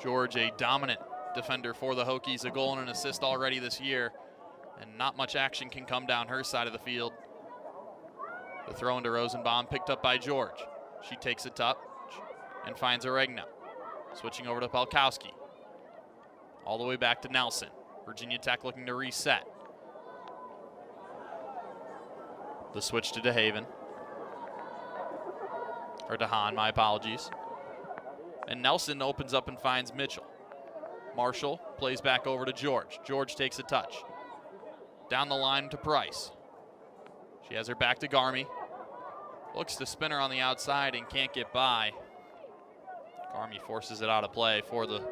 George, a dominant defender for the Hokies, a goal and an assist already this year, and not much action can come down her side of the field. The throw into Rosenbaum picked up by George. She takes it up and finds Oregno. Switching over to Pelkowski. All the way back to Nelson. Virginia Tech looking to reset. The switch to DeHaven. Or DeHaan, my apologies. And Nelson opens up and finds Mitchell. Marshall plays back over to George. George takes a touch. Down the line to Price. She has her back to Garmy. Looks to spin her on the outside and can't get by. Garmy forces it out of play for the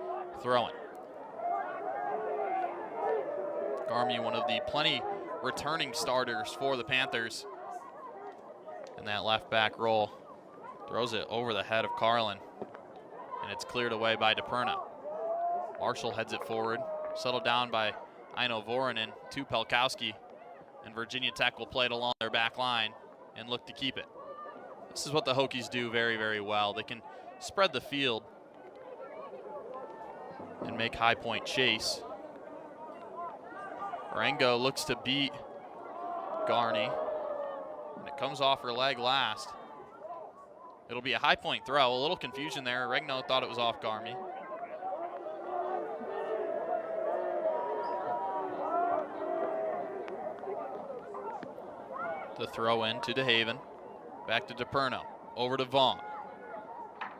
throw-in. Garmy, one of the plenty returning starters for the Panthers in that left back role. Throws it over the head of Carlin, and it's cleared away by DePerno. Marshall heads it forward, settled down by Aino Voronin to Pelkowski, and Virginia Tech will play it along their back line and look to keep it. This is what the Hokies do very, very well. They can spread the field and make High Point chase. Rango looks to beat Garney, and it comes off her leg last. It'll be a High Point throw. A little confusion there. Regno thought it was off Garmy. The throw in to DeHaven. Back to DePerno. Over to Vaughn.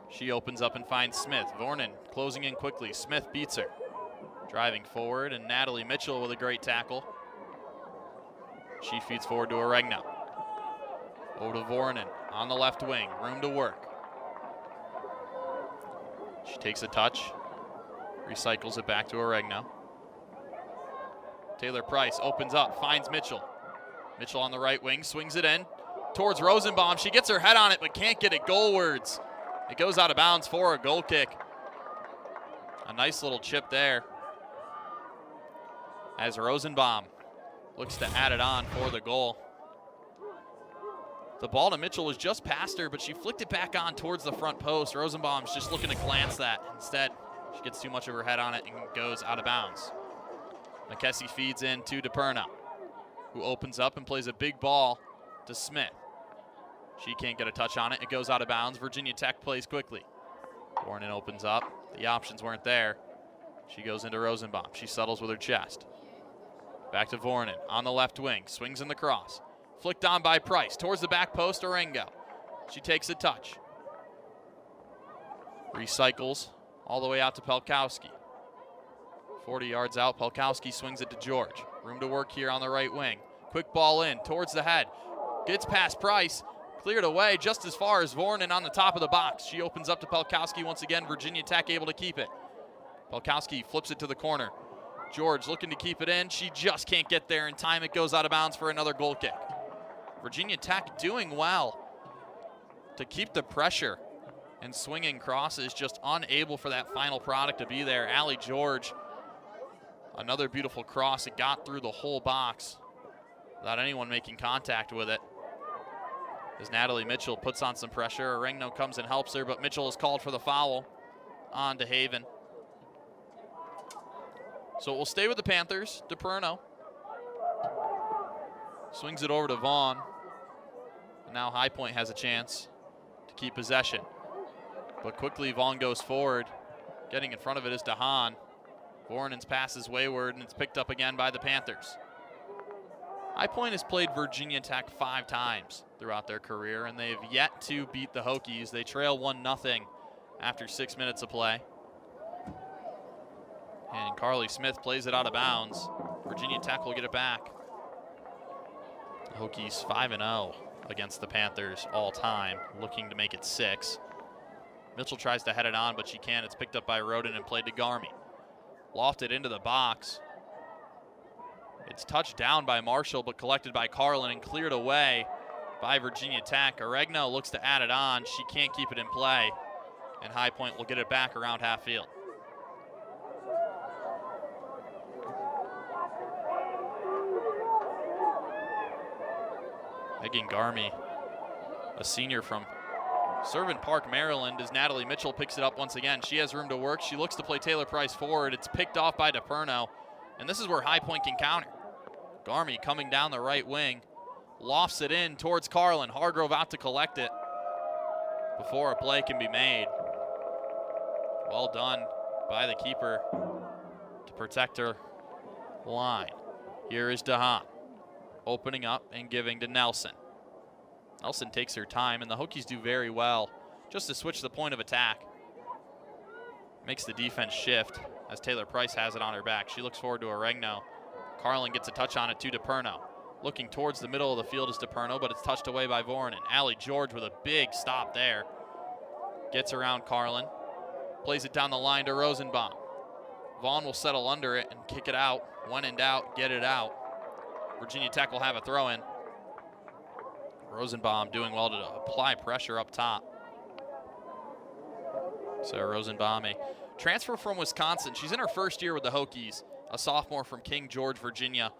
She opens up and finds Smith. Vornan closing in quickly. Smith beats her. Driving forward, and Natalie Mitchell with a great tackle. She feeds forward to Oregno. Over to Voronin on the left wing. Room to work. She takes a touch. Recycles it back to Oregno. Taylor Price opens up, finds Mitchell. Mitchell on the right wing, swings it in towards Rosenbaum. She gets her head on it, but can't get it goalwards. It goes out of bounds for a goal kick. A nice little chip there, as Rosenbaum looks to add it on for the goal. The ball to Mitchell was just past her, but she flicked it back on towards the front post. Rosenbaum's just looking to glance that. Instead, she gets too much of her head on it and goes out of bounds. McKessie feeds in to DePerno, who opens up and plays a big ball to Smith. She can't get a touch on it. It goes out of bounds. Virginia Tech plays quickly. Warren opens up. The options weren't there. She goes into Rosenbaum. She settles with her chest. Back to Voronin on the left wing. Swings in the cross. Flicked on by Price. Towards the back post, Orengo. She takes a touch. Recycles all the way out to Pelkowski. 40 yards out, Pelkowski swings it to George. Room to work here on the right wing. Quick ball in towards the head. Gets past Price. Cleared away just as far as Voronin on the top of the box. She opens up to Pelkowski once again. Virginia Tech able to keep it. Pelkowski flips it to the corner. George looking to keep it in. She just can't get there in time. It goes out of bounds for another goal kick. Virginia Tech doing well to keep the pressure and swinging crosses, just unable for that final product to be there. Allie George, another beautiful cross. It got through the whole box without anyone making contact with it. As Natalie Mitchell puts on some pressure, Oregno comes and helps her, but Mitchell is called for the foul on DeHaven. So we'll stay with the Panthers. DePerno swings it over to Vaughn. And now High Point has a chance to keep possession. But quickly Vaughn goes forward. Getting in front of it is DeHaan. Voronin's pass is wayward, and it's picked up again by the Panthers. High Point has played Virginia Tech 5 times throughout their career, and they've yet to beat the Hokies. They trail 1-0 after 6 minutes of play. And Carly Smith plays it out of bounds. Virginia Tech will get it back. The Hokies 5-0 against the Panthers all time, looking to make it 6. Mitchell tries to head it on, but she can't. It's picked up by Roden and played to Garmy. Lofted into the box. It's touched down by Marshall, but collected by Carlin and cleared away by Virginia Tech. Oregno looks to add it on. She can't keep it in play, and High Point will get it back around half field. Megan Garmy, a senior from Servant Park, Maryland, as Natalie Mitchell picks it up once again. She has room to work. She looks to play Taylor Price forward. It's picked off by DePerno, and this is where High Point can counter. Garmy coming down the right wing, lofts it in towards Carlin. Hargrove out to collect it before a play can be made. Well done by the keeper to protect her line. Here is DeHaan opening up and giving to Nelson. Nelson takes her time, and the Hokies do very well just to switch the point of attack. Makes the defense shift as Taylor Price has it on her back. She looks forward to Oregno. Carlin gets a touch on it to DePerno. Looking towards the middle of the field is DePerno, but it's touched away by Voronin. Allie George with a big stop there. Gets around Carlin. Plays it down the line to Rosenbaum. Vaughn will settle under it and kick it out. When in doubt, get it out. Virginia Tech will have a throw in. Rosenbaum doing well to apply pressure up top. Sarah Rosenbaum, a transfer from Wisconsin. She's in her first year with the Hokies. A sophomore from King George, Virginia.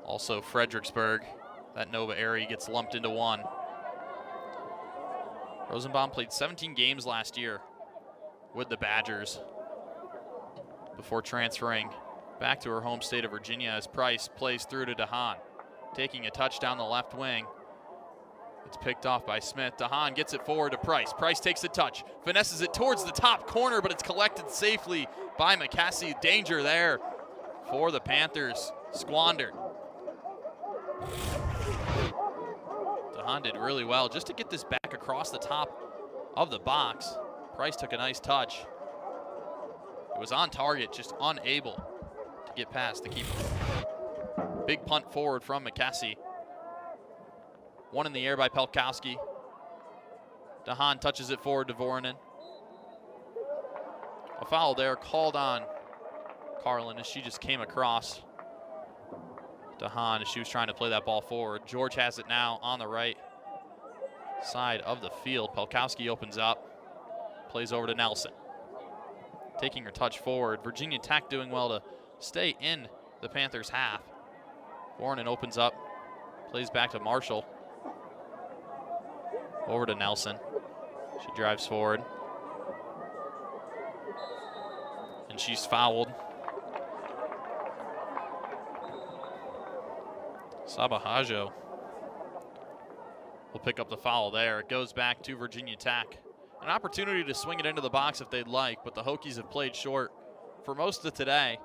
Also Fredericksburg. That Nova area gets lumped into one. Rosenbaum played 17 games last year with the Badgers before transferring back to her home state of Virginia as Price plays through to DeHaan. Taking a touch down the left wing. It's picked off by Smith. DeHaan gets it forward to Price. Price takes a touch, finesses it towards the top corner, but it's collected safely by McCassie. Danger there for the Panthers. Squandered. DeHaan did really well just to get this back across the top of the box. Price took a nice touch. It was on target, just unable to get past the keeper. Big punt forward from McCassie. One in the air by Pelkowski. DeHaan touches it forward to Voronin. A foul there called on Carlin as she just came across DeHaan as she was trying to play that ball forward. George has it now on the right side of the field. Pelkowski opens up, plays over to Nelson. Taking her touch forward. Virginia Tech doing well to stay in the Panthers' half. Voronin opens up, plays back to Marshall. Over to Nelson. She drives forward. And she's fouled. Sabahajo will pick up the foul there. It goes back to Virginia Tech. An opportunity to swing it into the box if they'd like, but the Hokies have played short for most of today.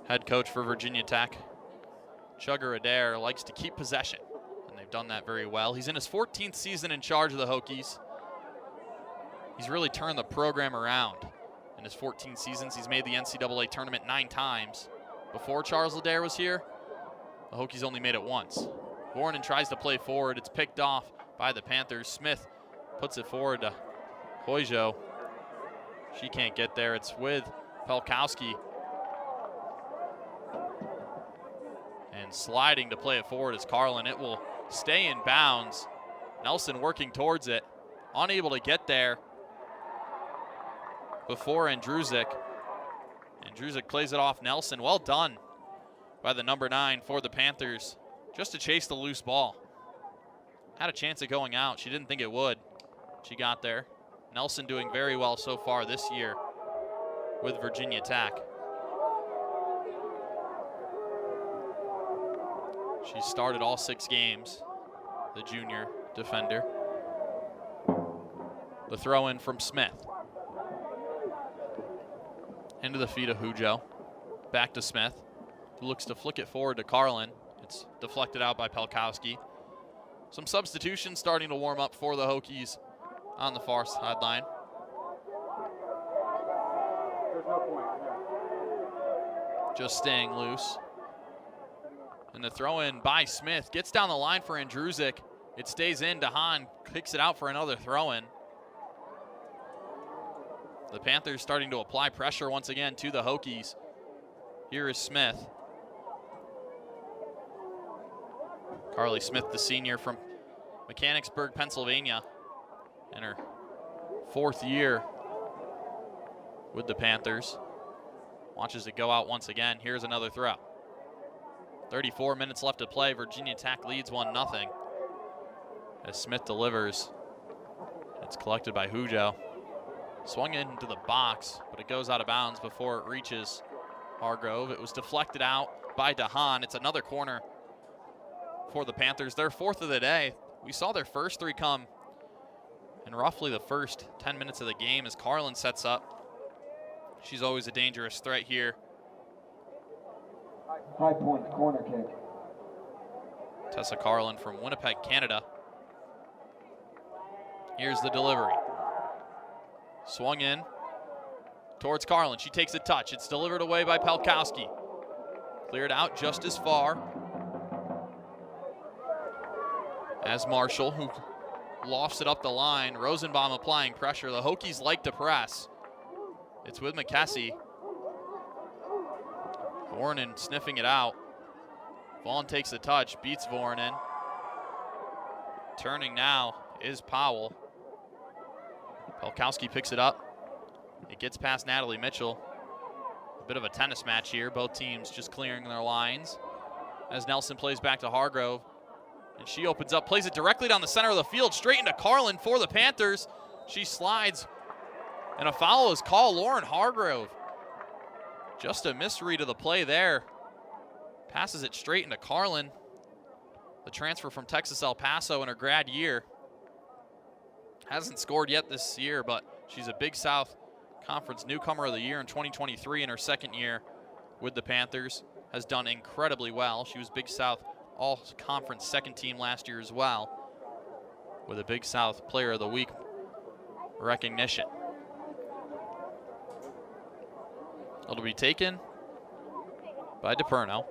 Head coach for Virginia Tech, Chugger Adair, likes to keep possession, and they've done that very well. He's in his 14th season in charge of the Hokies. He's really turned the program around. In his 14 seasons, he's made the NCAA tournament 9 times. Before Charles Adair was here, the Hokies only made it once. Voronin tries to play forward. It's picked off by the Panthers. Smith puts it forward to Hoijo. She can't get there. It's with Pelkowski. And sliding to play it forward is Carlin. It will stay in bounds. Nelson working towards it. Unable to get there before Andrusik. Andrusik plays it off Nelson. Well done by the number 9 for the Panthers just to chase the loose ball. Had a chance of going out. She didn't think it would. She got there. Nelson doing very well so far this year with Virginia Tech. She started all 6 games, the junior defender. The throw in from Smith. Into the feet of Hujo. Back to Smith, who looks to flick it forward to Carlin. It's deflected out by Pelkowski. Some substitutions starting to warm up for the Hokies on the far sideline. Just staying loose. And the throw in by Smith gets down the line for Andrusik. It stays in. DeHaan kicks it out for another throw in. The Panthers starting to apply pressure once again to the Hokies. Here is Smith. Carly Smith, the senior from Mechanicsburg, Pennsylvania, in her 4th year with the Panthers. Watches it go out once again. Here's another throw. 34 minutes left to play. Virginia Tech leads 1-0 as Smith delivers. It's collected by Hujo. Swung into the box, but it goes out of bounds before it reaches Hargrove. It was deflected out by DeHaan. It's another corner for the Panthers. Their 4th of the day. We saw their first 3 come in roughly the first 10 minutes of the game as Carlin sets up. She's always a dangerous threat here. High Point corner kick. Tessa Carlin from Winnipeg, Canada. Here's the delivery. Swung in towards Carlin. She takes a touch. It's delivered away by Pelkowski. Cleared out just as far as Marshall, who lofts it up the line. Rosenbaum applying pressure. The Hokies like to press. It's with McKessie. Voronin sniffing it out. Vaughn takes the touch, beats Voronin. Turning now is Powell. Pelkowski picks it up. It gets past Natalie Mitchell. A bit of a tennis match here. Both teams just clearing their lines. As Nelson plays back to Hargrove. And she opens up, plays it directly down the center of the field, straight into Carlin for the Panthers. She slides, and a foul is called. Lauren Hargrove. Just a misread of the play there. Passes it straight into Carlin, the transfer from Texas El Paso in her grad year. Hasn't scored yet this year, but she's a Big South Conference Newcomer of the Year in 2023 in her second year with the Panthers. Has done incredibly well. She was Big South All-Conference second team last year as well, with a Big South Player of the Week recognition. It'll be taken by DePerno.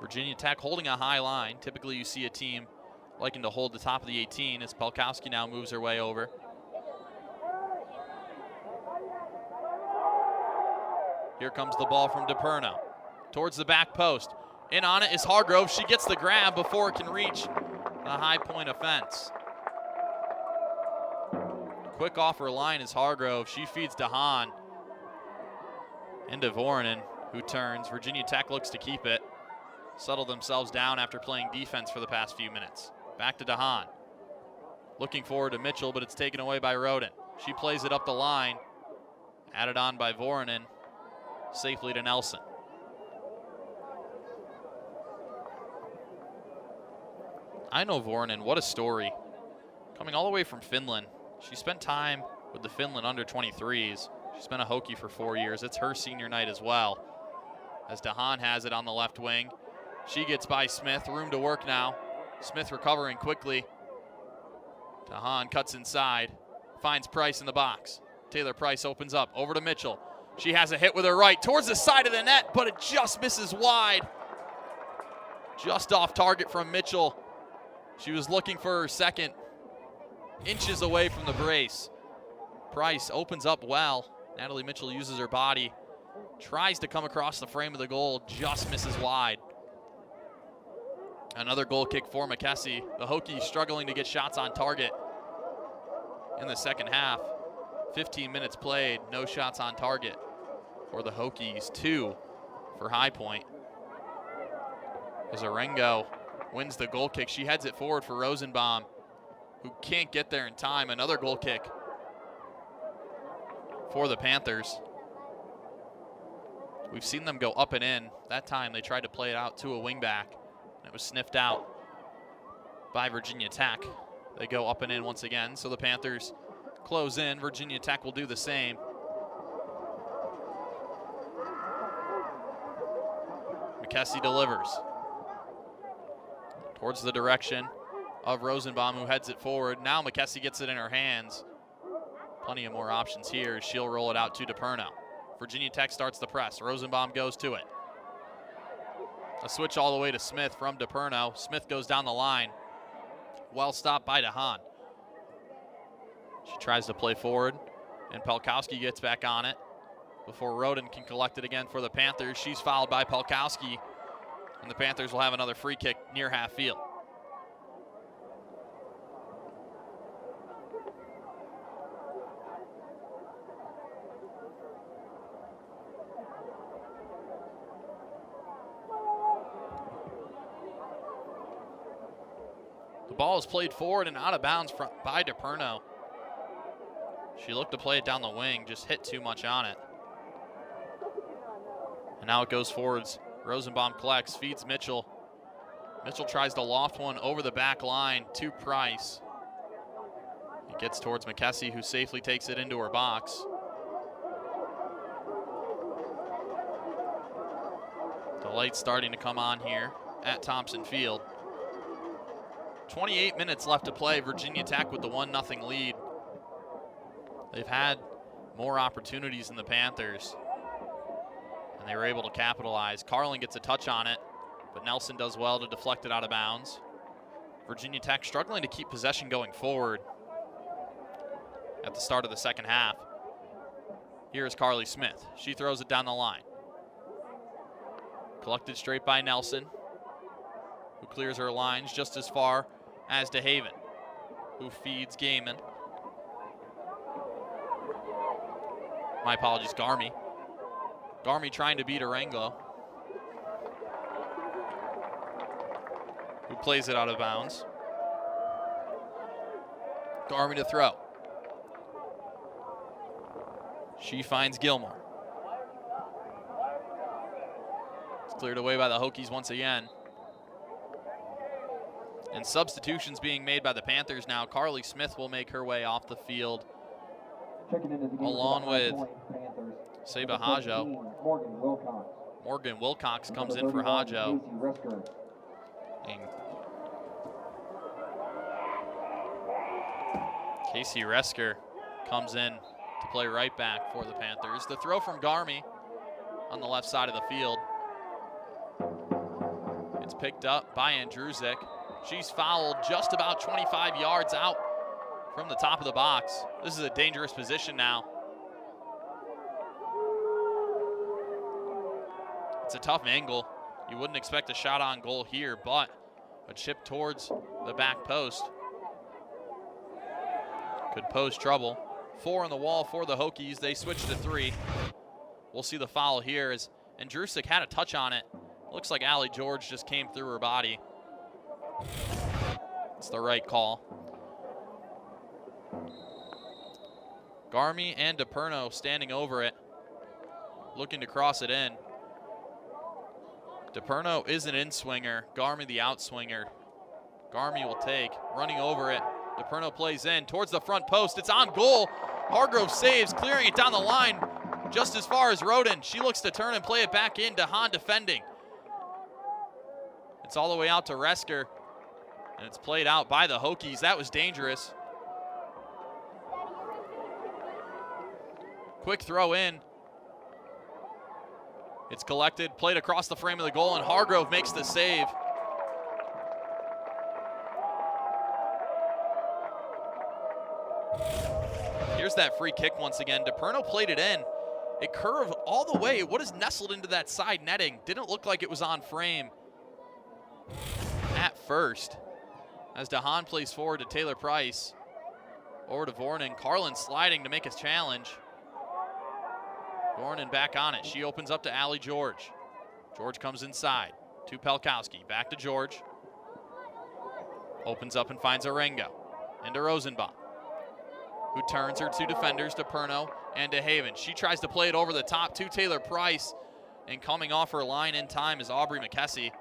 Virginia Tech holding a high line. Typically you see a team liking to hold the top of the 18 as Pelkowski now moves her way over. Here comes the ball from DePerno towards the back post. In on it is Hargrove. She gets the grab before it can reach the high point offense. Quick off her line is Hargrove. She feeds DeHaan into Voronin, who turns. Virginia Tech looks to keep it. Settle themselves down after playing defense for the past few minutes. Back to DeHaan. Looking forward to Mitchell, but it's taken away by Roden. She plays it up the line. Added on by Voronin. Safely to Nelson. I know Voronin, what a story. Coming all the way from Finland. She spent time with the Finland under-23s. She's been a Hokie for 4 years. It's her senior night as well. As DeHaan has it on the left wing. She gets by Smith, room to work now. Smith recovering quickly. DeHaan cuts inside, finds Price in the box. Taylor Price opens up, over to Mitchell. She has a hit with her right towards the side of the net, but it just misses wide. Just off target from Mitchell. She was looking for her second, inches away from the brace. Price opens up well. Natalie Mitchell uses her body, tries to come across the frame of the goal, just misses wide. Another goal kick for McKessie. The Hokies struggling to get shots on target in the second half. 15 minutes played, no shots on target for the Hokies, 2 for High Point. As Arengo wins the goal kick, she heads it forward for Rosenbaum, who can't get there in time. Another goal kick for the Panthers. We've seen them go up and in. That time they tried to play it out to a wingback, and it was sniffed out by Virginia Tech. They go up and in once again, so the Panthers close in. Virginia Tech will do the same. McKessie delivers towards the direction of Rosenbaum, who heads it forward. Now McKessie gets it in her hands. Plenty of more options here. She'll roll it out to DePerno. Virginia Tech starts the press. Rosenbaum goes to it. A switch all the way to Smith from DePerno. Smith goes down the line. Well stopped by DeHaan. She tries to play forward, and Pelkowski gets back on it before Roden can collect it again for the Panthers. She's fouled by Pelkowski, and the Panthers will have another free kick near half field. The ball is played forward and out of bounds by DePerno. She looked to play it down the wing, just hit too much on it. And now it goes forwards. Rosenbaum collects, feeds Mitchell. Mitchell tries to loft one over the back line to Price. It gets towards McKessie, who safely takes it into her box. The light's starting to come on here at Thompson Field. 28 minutes left to play. Virginia Tech with the 1-0 lead. They've had more opportunities than the Panthers. And they were able to capitalize. Carlin gets a touch on it, but Nelson does well to deflect it out of bounds. Virginia Tech struggling to keep possession going forward at the start of the second half. Here's Carly Smith. She throws it down the line. Collected straight by Nelson, who clears her lines just as far as DeHaven, who feeds Gaiman. My apologies, Garmy. Garmy trying to beat Arango, who plays it out of bounds. Garmy to throw. She finds Gilmore. It's cleared away by the Hokies once again. And substitutions being made by the Panthers now. Carly Smith will make her way off the field, along with Seba Hajo. Morgan Wilcox comes in for Hajo. And Casey Resker comes in to play right back for the Panthers. The throw from Garmy on the left side of the field. It's picked up by Andrusik. She's fouled just about 25 yards out from the top of the box. This is a dangerous position now. It's a tough angle. You wouldn't expect a shot on goal here, but a chip towards the back post could pose trouble. 4 on the wall for the Hokies. They switch to 3. We'll see the foul here as Andrusik had a touch on it. Looks like Allie George just came through her body. It's the right call. Garmy and DePerno standing over it, looking to cross it in. DePerno is an in-swinger, Garmy the out-swinger. Garmy will take, running over it. DePerno plays in towards the front post. It's on goal. Hargrove saves, clearing it down the line just as far as Roden. She looks to turn and play it back in. DeHaan defending. It's all the way out to Resker, and it's played out by the Hokies. That was dangerous. Quick throw in. It's collected, played across the frame of the goal, and Hargrove makes the save. Here's that free kick once again. DePerno played it in. It curved all the way. What is nestled into that side netting? Didn't look like it was on frame at first. As DeHaan plays forward to Taylor Price. Over to Vornan. Carlin sliding to make his challenge. Vornan back on it. She opens up to Allie George. George comes inside to Pelkowski. Back to George. Opens up and finds Arango. Into Rosenbaum, who turns her two defenders, DePerno and DeHaven. She tries to play it over the top to Taylor Price, and coming off her line in time is Aubrey McKessie.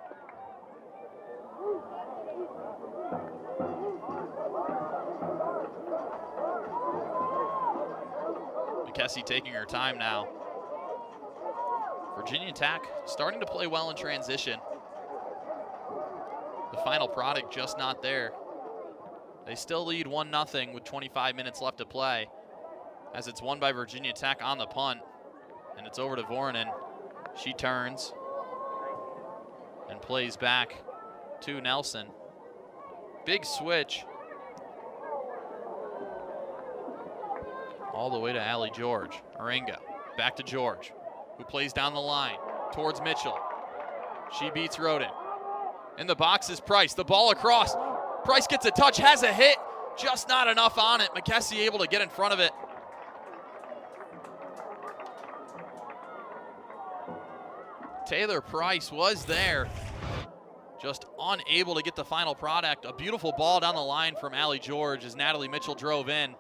McKessie taking her time now. Virginia Tech starting to play well in transition. The final product just not there. They still lead 1-0 with 25 minutes left to play, as it's won by Virginia Tech on the punt, and it's over to Vornan. She turns and plays back to Nelson. Big switch all the way to Allie George. Arango back to George, who plays down the line towards Mitchell. She beats Roden. In the box is Price. The ball across. Price gets a touch, has a hit, just not enough on it. McKessie able to get in front of it. Taylor Price was there, just unable to get the final product. A beautiful ball down the line from Allie George as Natalie Mitchell drove in.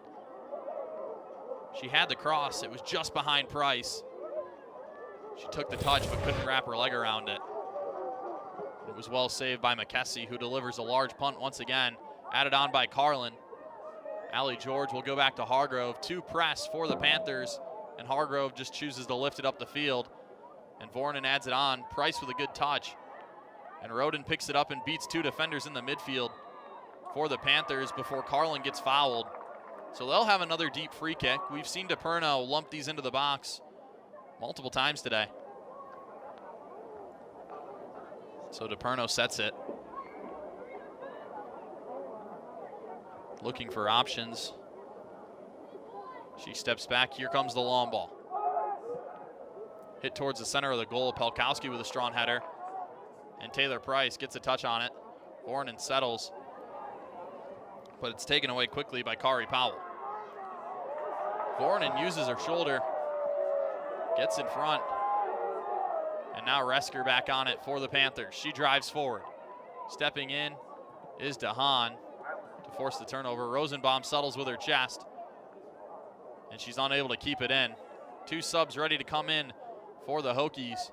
She had the cross, it was just behind Price. She took the touch but couldn't wrap her leg around it. It was well saved by McKessie, who delivers a large punt once again, added on by Carlin. Allie George will go back to Hargrove. 2 press for the Panthers, and Hargrove just chooses to lift it up the field. And Vornan adds it on. Price with a good touch. And Roden picks it up and beats 2 defenders in the midfield for the Panthers before Carlin gets fouled. So they'll have another deep free kick. We've seen DePerno lump these into the box multiple times today. So DePerno sets it. Looking for options. She steps back. Here comes the long ball. Hit towards the center of the goal. Pelkowski with a strong header. And Taylor Price gets a touch on it. Voronin settles. But it's taken away quickly by Kari Powell. Voronin uses her shoulder. Gets in front. And now Resker back on it for the Panthers. She drives forward. Stepping in is DeHaan to force the turnover. Rosenbaum settles with her chest. And she's unable to keep it in. 2 subs ready to come in for the Hokies.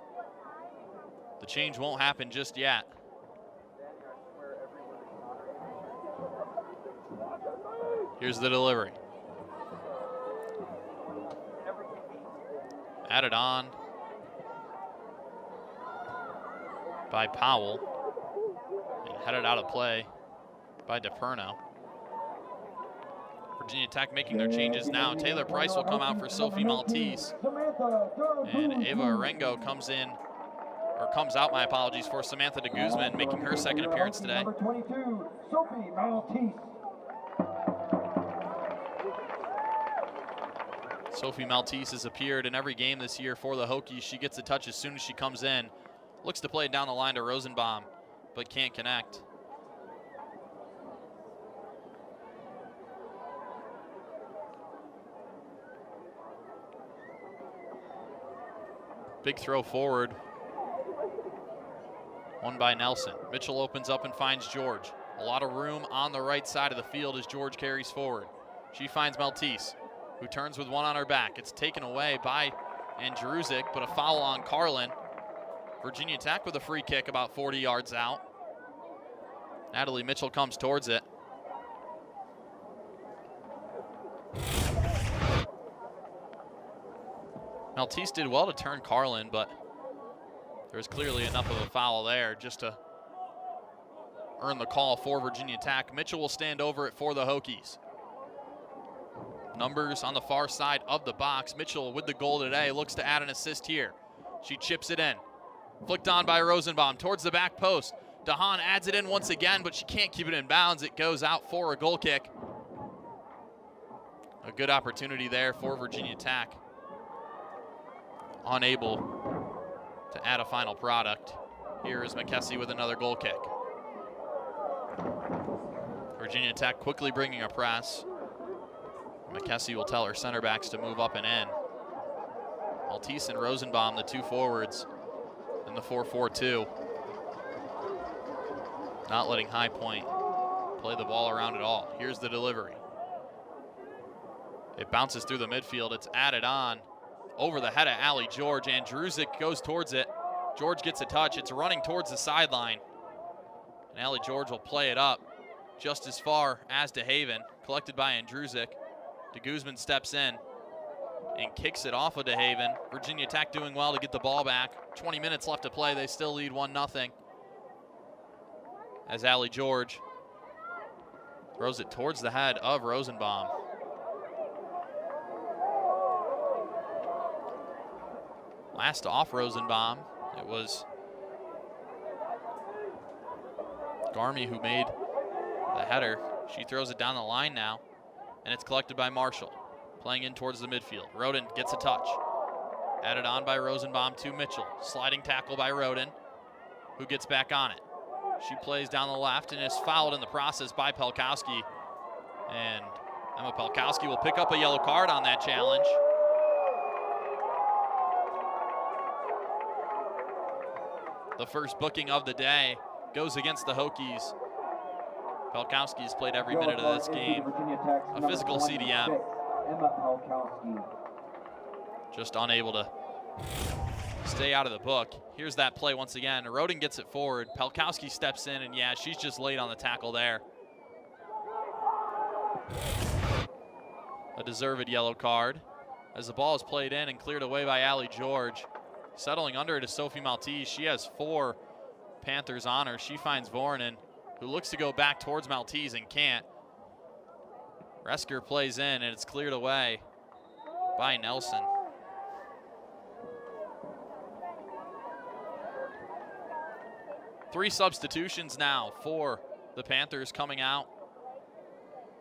The change won't happen just yet. Here's the delivery. Added on by Powell and headed out of play by DePerno. Virginia Tech making their changes now. Taylor Price will come out for Sophie Maltese. And Ava Arengo comes in, or comes out, my apologies, for Samantha de Guzman, making her second appearance today. Number 22, Sophie Maltese. Sophie Maltese has appeared in every game this year for the Hokies. She gets a touch as soon as she comes in. Looks to play it down the line to Rosenbaum, but can't connect. Big throw forward. Won by Nelson. Mitchell opens up and finds George. A lot of room on the right side of the field as George carries forward. She finds Maltese, who turns with one on her back. It's taken away by Andruzik, but a foul on Carlin. Virginia Tech with a free kick about 40 yards out. Natalie Mitchell comes towards it. Maltese did well to turn Carlin, but there was clearly enough of a foul there just to earn the call for Virginia Tech. Mitchell will stand over it for the Hokies. Numbers on the far side of the box. Mitchell with the goal today looks to add an assist here. She chips it in. Flicked on by Rosenbaum towards the back post. DeHaan adds it in once again, but she can't keep it in bounds. It goes out for a goal kick. A good opportunity there for Virginia Tech. Unable to add a final product. Here is McKessie with another goal kick. Virginia Tech quickly bringing a press. McKessie will tell her center backs to move up and in. Maltese and Rosenbaum, the 2 forwards in the 4-4-2. Not letting High Point play the ball around at all. Here's the delivery. It bounces through the midfield. It's added on over the head of Allie George. Andruzik goes towards it. George gets a touch. It's running towards the sideline. And Allie George will play it up just as far as DeHaven. Collected by Andruzik. De Guzman steps in and kicks it off of DeHaven. Virginia Tech doing well to get the ball back. 20 minutes left to play. They still lead 1-0. As Allie George throws it towards the head of Rosenbaum. Last off Rosenbaum, it was Garmy who made the header. She throws it down the line now, and it's collected by Marshall. Playing in towards the midfield. Roden gets a touch. Added on by Rosenbaum to Mitchell. Sliding tackle by Roden, who gets back on it. She plays down the left and is fouled in the process by Pelkowski. And Emma Pelkowski will pick up a yellow card on that challenge. The first booking of the day goes against the Hokies. Pelkowski has played every minute of this game. A physical CDM. Emma Pelkowski. Just unable to stay out of the book. Here's that play once again. Roden gets it forward. Pelkowski steps in, and yeah, she's just late on the tackle there. A deserved yellow card as the ball is played in and cleared away by Allie George. Settling under it is Sophie Maltese. She has 4 Panthers on her. She finds Voronin, who looks to go back towards Maltese and can't. Resker plays in, and it's cleared away by Nelson. 3 substitutions now for the Panthers coming out.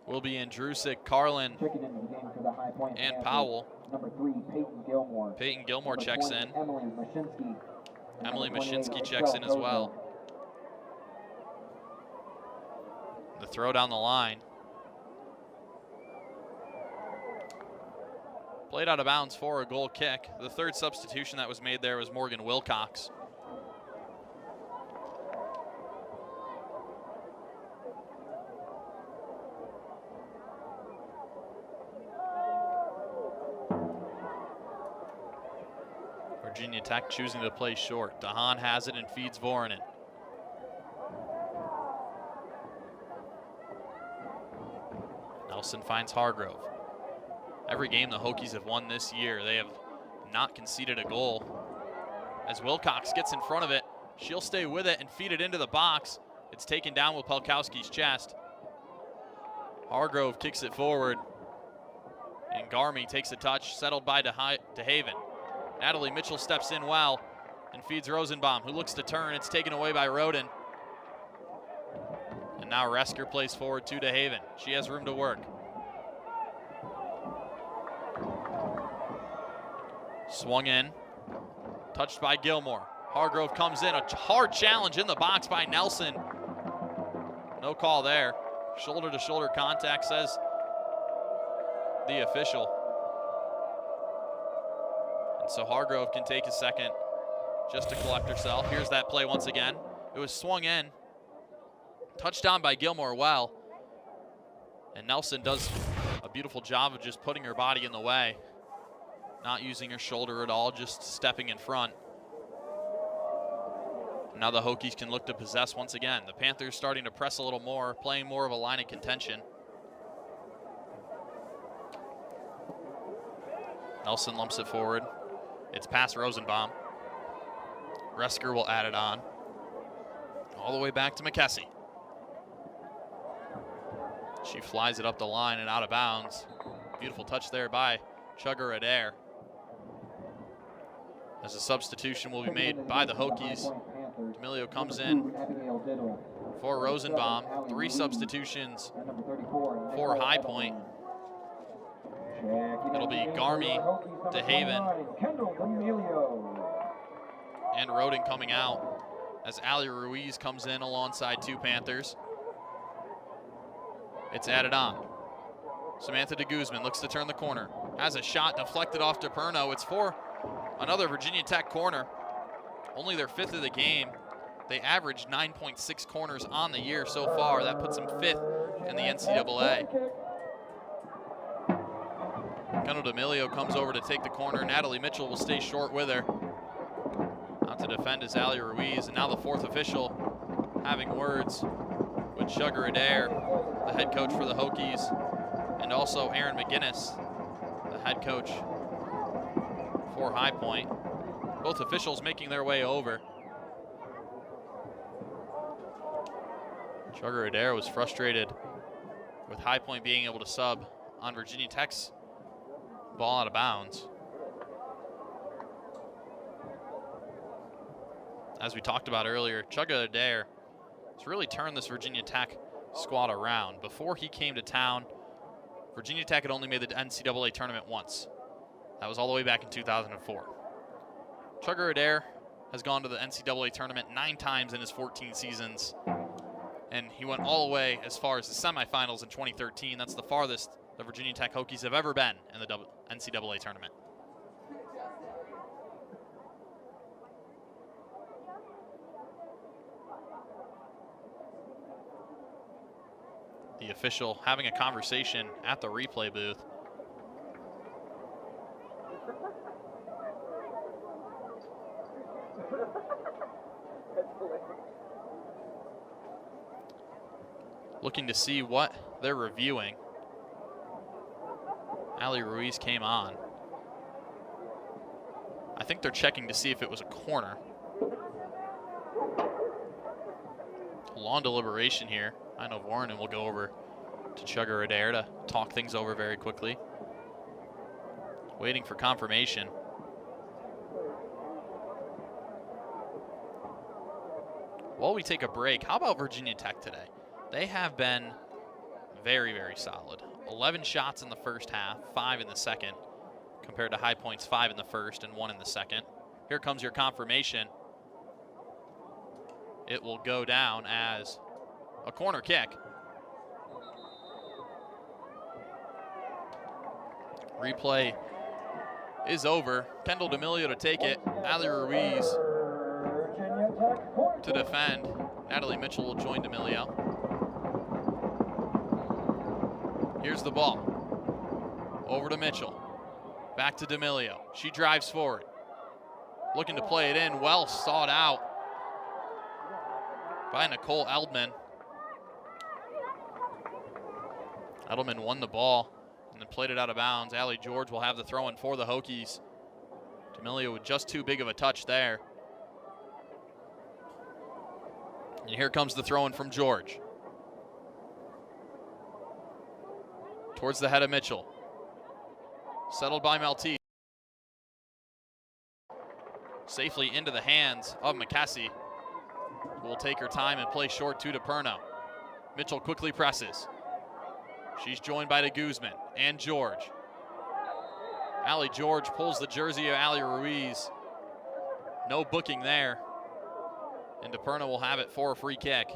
Will be Andrusic, Carlin, Checking into the game for the High Point and Panthers, Powell. Number 3, Peyton Gilmore. Peyton Gilmore Number checks 20, in. Emily Mashinsky. And Emily number 28, Mashinsky checks in as Michelle well. The throw down the line. Played out of bounds for a goal kick. The 3rd substitution that was made there was Morgan Wilcox. Virginia Tech choosing to play short. DeHaan has it and feeds Voronin. Nelson finds Hargrove. Every game the Hokies have won this year, they have not conceded a goal. As Wilcox gets in front of it, she'll stay with it and feed it into the box. It's taken down with Pelkowski's chest. Hargrove kicks it forward. And Garmy takes a touch, settled by DeHaven. Natalie Mitchell steps in well and feeds Rosenbaum, who looks to turn. It's taken away by Roden. And now Resker plays forward to DeHaven. She has room to work. Swung in, touched by Gilmore. Hargrove comes in, a hard challenge in the box by Nelson. No call there. Shoulder to shoulder contact, says the official. And so Hargrove can take a second just to collect herself. Here's that play once again. It was swung in, touchdown by Gilmore well. And Nelson does a beautiful job of just putting her body in the way. Not using her shoulder at all, just stepping in front. Now the Hokies can look to possess once again. The Panthers starting to press a little more, playing more of a line of contention. Nelson lumps it forward. It's past Rosenbaum. Resker will add it on. All the way back to McKessie. She flies it up the line and out of bounds. Beautiful touch there by Chugger Adair. As a substitution will be made by the Hokies. D'Amelio comes in for Rosenbaum. 3 substitutions for High Point. It'll be Garmy, DeHaven, and Roden coming out as Ali Ruiz comes in alongside 2 Panthers. It's added on. Samantha de Guzman looks to turn the corner. Has a shot deflected off DePerno. It's for another Virginia Tech corner. Only their 5th of the game. They averaged 9.6 corners on the year so far. That puts them 5th in the NCAA. Kendall D'Amelio comes over to take the corner. Natalie Mitchell will stay short with her. Out to defend is Ali Ruiz. And now the 4th official having words with Chugger Adair, the head coach for the Hokies, and also Aaron McGinnis, the head coach for High Point. Both officials making their way over. Chugger Adair was frustrated with High Point being able to sub on Virginia Tech's ball out of bounds. As we talked about earlier, Chugger Adair has really turned this Virginia Tech squad around. Before he came to town, Virginia Tech had only made the NCAA tournament once. That was all the way back in 2004. Chugger Adair has gone to the NCAA tournament 9 times in his 14 seasons. And he went all the way as far as the semifinals in 2013. That's the farthest the Virginia Tech Hokies have ever been in the NCAA tournament. The official having a conversation at the replay booth. Looking to see what they're reviewing. Ali Ruiz came on. I think they're checking to see if it was a corner. Long deliberation here. I know Warren will go over to Chugger Adair to talk things over very quickly. Waiting for confirmation. while we take a break, how about Virginia Tech today? They have been very, very solid. 11 shots in the first half, 5 in the second, compared to High Point's 5 in the first and 1 in the second. Here comes your confirmation. It will go down as a corner kick. Replay is over. Kendall D'Amelio to take it. Ali Ruiz to defend. Natalie Mitchell will join D'Amelio. Here's the ball. Over to Mitchell. Back to D'Amelio. She drives forward. Looking to play it in. Well sought out by Nicole Eldman. Edelman won the ball and then played it out of bounds. Allie George will have the throw in for the Hokies. D'Amelio with just too big of a touch there. And here comes the throw in from George. Towards the head of Mitchell. Settled by Maltese. Safely into the hands of McKessie, who will take her time and play short to DePerno. Mitchell quickly presses. She's joined by de Guzman and George. Allie George pulls the jersey of Ali Ruiz. No booking there. And DePerno will have it for a free kick.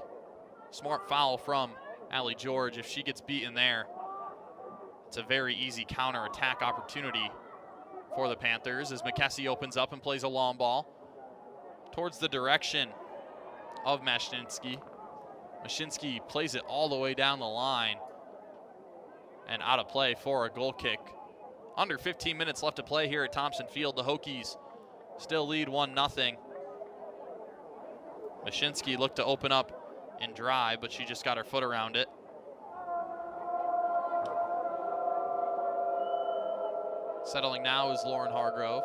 Smart foul from Allie George. If she gets beaten there, it's a very easy counter-attack opportunity for the Panthers as McKessie opens up and plays a long ball towards the direction of Mashinsky. Mashinsky plays it all the way down the line and out of play for a goal kick. Under 15 minutes left to play here at Thompson Field. The Hokies still lead 1-0. Mashinsky looked to open up and drive, but she just got her foot around it. Settling now is Lauren Hargrove.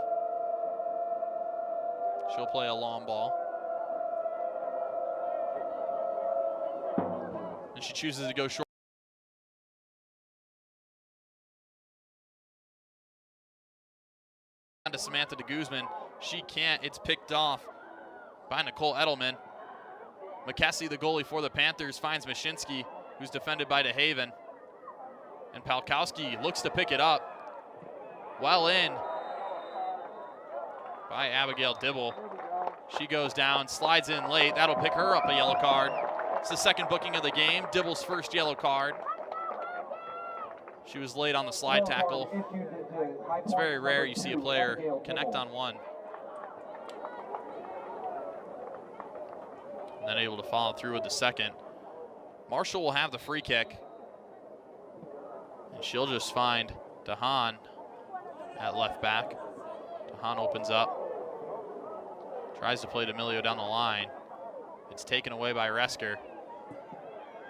She'll play a long ball. And she chooses to go short. To Samantha de Guzman. She can't. It's picked off by Nicole Edelman. McKessie, the goalie for the Panthers, finds Mashinsky, who's defended by DeHaven. And Palkowski looks to pick it up. Well in by Abigail Dibble. She goes down, slides in late. That'll pick her up a yellow card. It's the second booking of the game. Dibble's first yellow card. She was late on the slide tackle. It's very rare you see a player connect on one and then able to follow through with the second. Marshall will have the free kick. And she'll just find DeHaan at left back. DeHaan opens up. Tries to play D'Amelio down the line. It's taken away by Resker.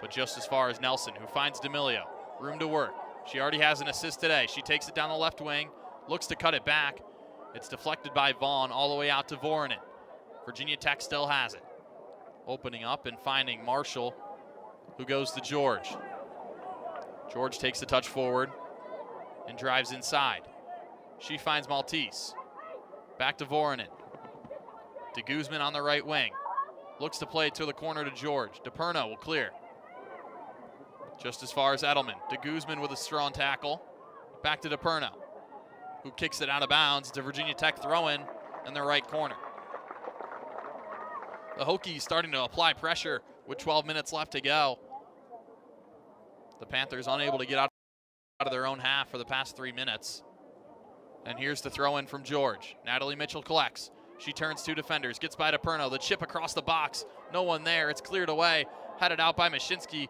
But just as far as Nelson, who finds D'Amelio. Room to work. She already has an assist today. She takes it down the left wing. Looks to cut it back. It's deflected by Vaughn all the way out to Voronin. Virginia Tech still has it. Opening up and finding Marshall, who goes to George. George takes the touch forward and drives inside. She finds Maltese. Back to Voronin. De Guzman on the right wing. Looks to play to the corner to George. DePerno will clear. Just as far as Edelman. De Guzman with a strong tackle. Back to DePerno, who kicks it out of bounds. It's a Virginia Tech throw-in in the right corner. The Hokies starting to apply pressure with 12 minutes left to go. The Panthers unable to get out of their own half for the past 3 minutes. And here's the throw-in from George. Natalie Mitchell collects. She turns two defenders, gets by DePerno. The chip across the box. No one there. It's cleared away. Headed out by Mashinsky.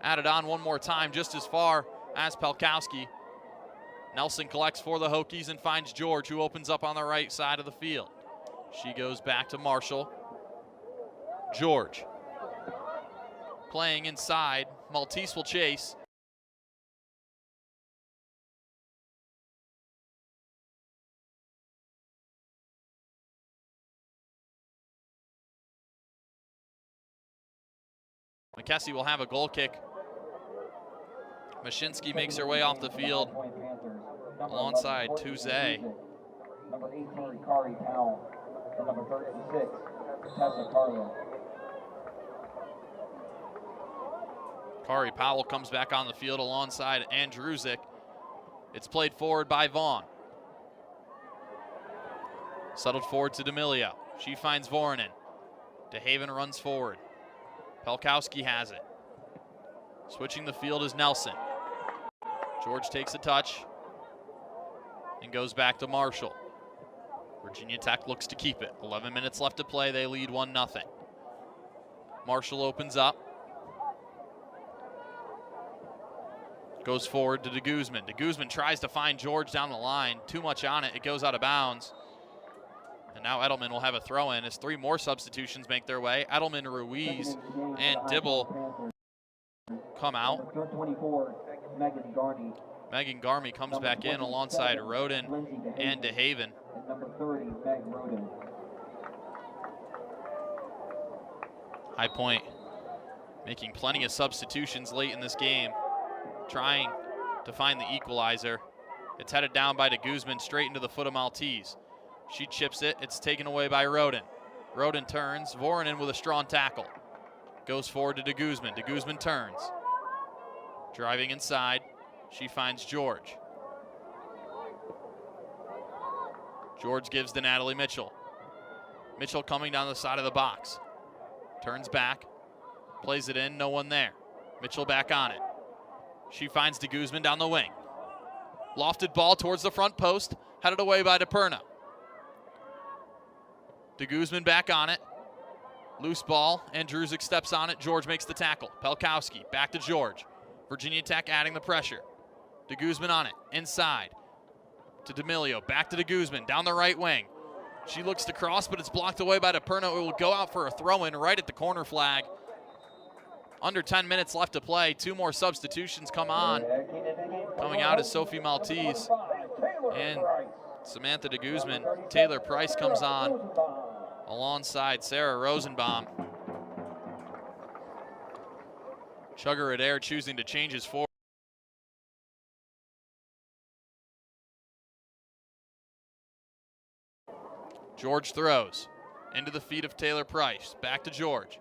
Added on one more time just as far as Palkowski. Nelson collects for the Hokies and finds George, who opens up on the right side of the field. She goes back to Marshall. George playing inside. Maltese will chase. McKessie will have a goal kick. Mashinsky makes her way off the field alongside Tuze. Number 18, Kari Powell. And number 36, Tessa Carlin. Kari Powell comes back on the field alongside Andruzik. It's played forward by Vaughn. Settled forward to D'Amelio. She finds Voronin. DeHaven runs forward. Pelkowski has it. Switching the field is Nelson. George takes a touch and goes back to Marshall. Virginia Tech looks to keep it. 11 minutes left to play. They lead 1-0. Marshall opens up. Goes forward to DeGuzman. DeGuzman tries to find George down the line. Too much on it. It goes out of bounds. And now Edelman will have a throw in as 3 more substitutions make their way. Edelman, Ruiz, and Dibble come out. 24, Megan Garney. Megan Garmy comes back in alongside Roden and DeHaven. And number 30, Meg Roden. High Point making plenty of substitutions late in this game, trying to find the equalizer. It's headed down by DeGuzman straight into the foot of Maltese. She chips it. It's taken away by Roden. Roden turns. Voronin with a strong tackle. Goes forward to DeGuzman. DeGuzman turns. Driving inside. She finds George. George gives to Natalie Mitchell. Mitchell coming down the side of the box. Turns back. Plays it in. No one there. Mitchell back on it. She finds DeGuzman down the wing. Lofted ball towards the front post. Headed away by DePerno. DeGuzman back on it. Loose ball. Andruzik steps on it. George makes the tackle. Pelkowski back to George. Virginia Tech adding the pressure. DeGuzman on it. Inside to D'Amelio. Back to DeGuzman. Down the right wing. She looks to cross, but it's blocked away by DePerno. It will go out for a throw-in right at the corner flag. Under 10 minutes left to play. 2 more substitutions come on. Coming out is Sophie Maltese and Samantha DeGuzman. Taylor Price comes on alongside Sarah Rosenbaum. Chugger Adair choosing to change his forward. George throws into the feet of Taylor Price. Back to George,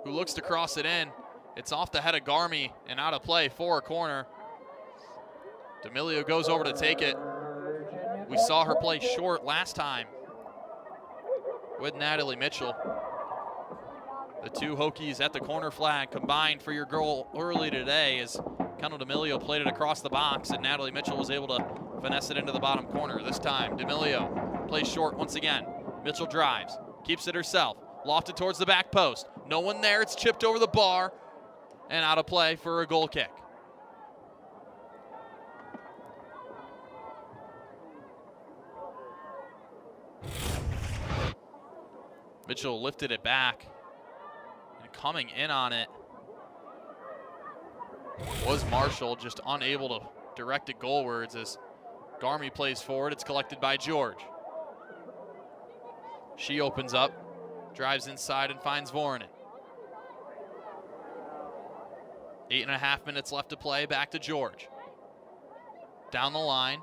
who looks to cross it in. It's off the head of Garmy and out of play for a corner. D'Amelio goes over to take it. We saw her play short last time with Natalie Mitchell. The 2 Hokies at the corner flag combined for your goal early today as Kendall D'Amelio played it across the box and Natalie Mitchell was able to finesse it into the bottom corner. This time, D'Amelio plays short once again. Mitchell drives, keeps it herself, lofted towards the back post. No one there, it's chipped over the bar and out of play for a goal kick. Mitchell lifted it back, and coming in on it was Marshall, just unable to direct it goalwards as Garmy plays forward. It's collected by George. She opens up, drives inside and finds Voronin. 8.5 minutes left to play, back to George. Down the line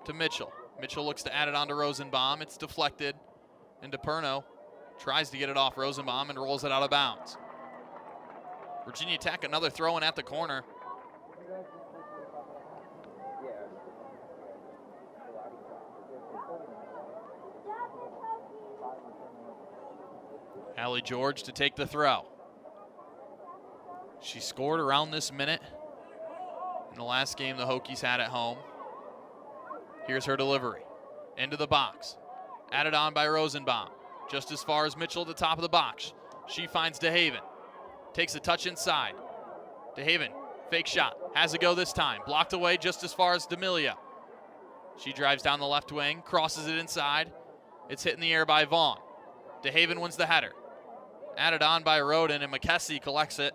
to Mitchell. Mitchell looks to add it on to Rosenbaum. It's deflected, and DePerno tries to get it off Rosenbaum and rolls it out of bounds. Virginia Tech, another throw-in at the corner. Allie George to take the throw. She scored around this minute in the last game the Hokies had at home. Here's her delivery. Into the box. Added on by Rosenbaum. Just as far as Mitchell at the top of the box. She finds DeHaven. Takes a touch inside. DeHaven, fake shot. Has a go this time. Blocked away just as far as D'Amelio. She drives down the left wing. Crosses it inside. It's hit in the air by Vaughn. DeHaven wins the header. Added on by Roden, and McKessie collects it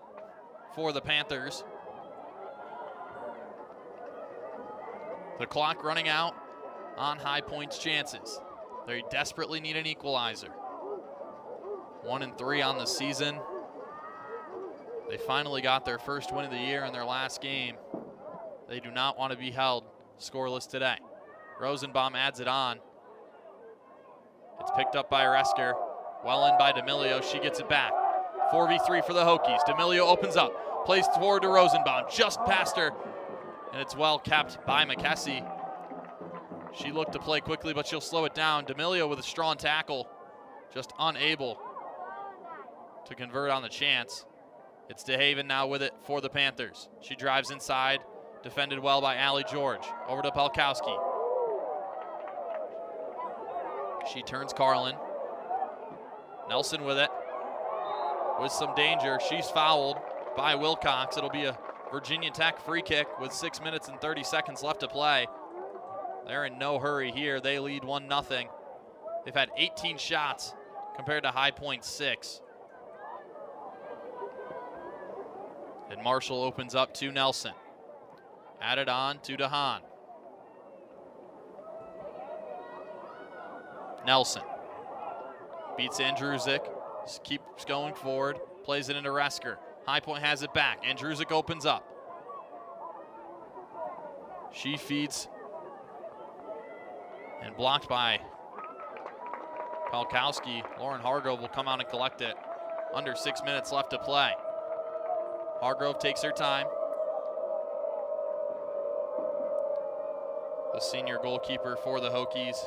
for the Panthers. The clock running out on High Point's chances. They desperately need an equalizer. 1-3 on the season. They finally got their first win of the year in their last game. They do not want to be held scoreless today. Rosenbaum adds it on. It's picked up by Resker. Well in by D'Amelio. She gets it back. 4v3 for the Hokies. D'Amelio opens up. Plays forward to Rosenbaum, just past her, and it's well kept by McKessie. She looked to play quickly, but she'll slow it down. D'Amelio with a strong tackle, just unable to convert on the chance. It's DeHaven now with it for the Panthers. She drives inside, defended well by Allie George. Over to Pelkowski. She turns Carlin. Nelson with it, with some danger. She's fouled by Wilcox. It'll be a Virginia Tech free kick with 6 minutes and 30 seconds left to play. They're in no hurry here. They lead 1-0. They've had 18 shots compared to High Point 6. And Marshall opens up to Nelson. Added on to DeHaan. Nelson beats Andrusik, keeps going forward, plays it into Resker. High Point has it back. Andrusik opens up. She feeds and blocked by Pelkowski. Lauren Hargrove will come out and collect it. Under 6 minutes left to play. Hargrove takes her time. The senior goalkeeper for the Hokies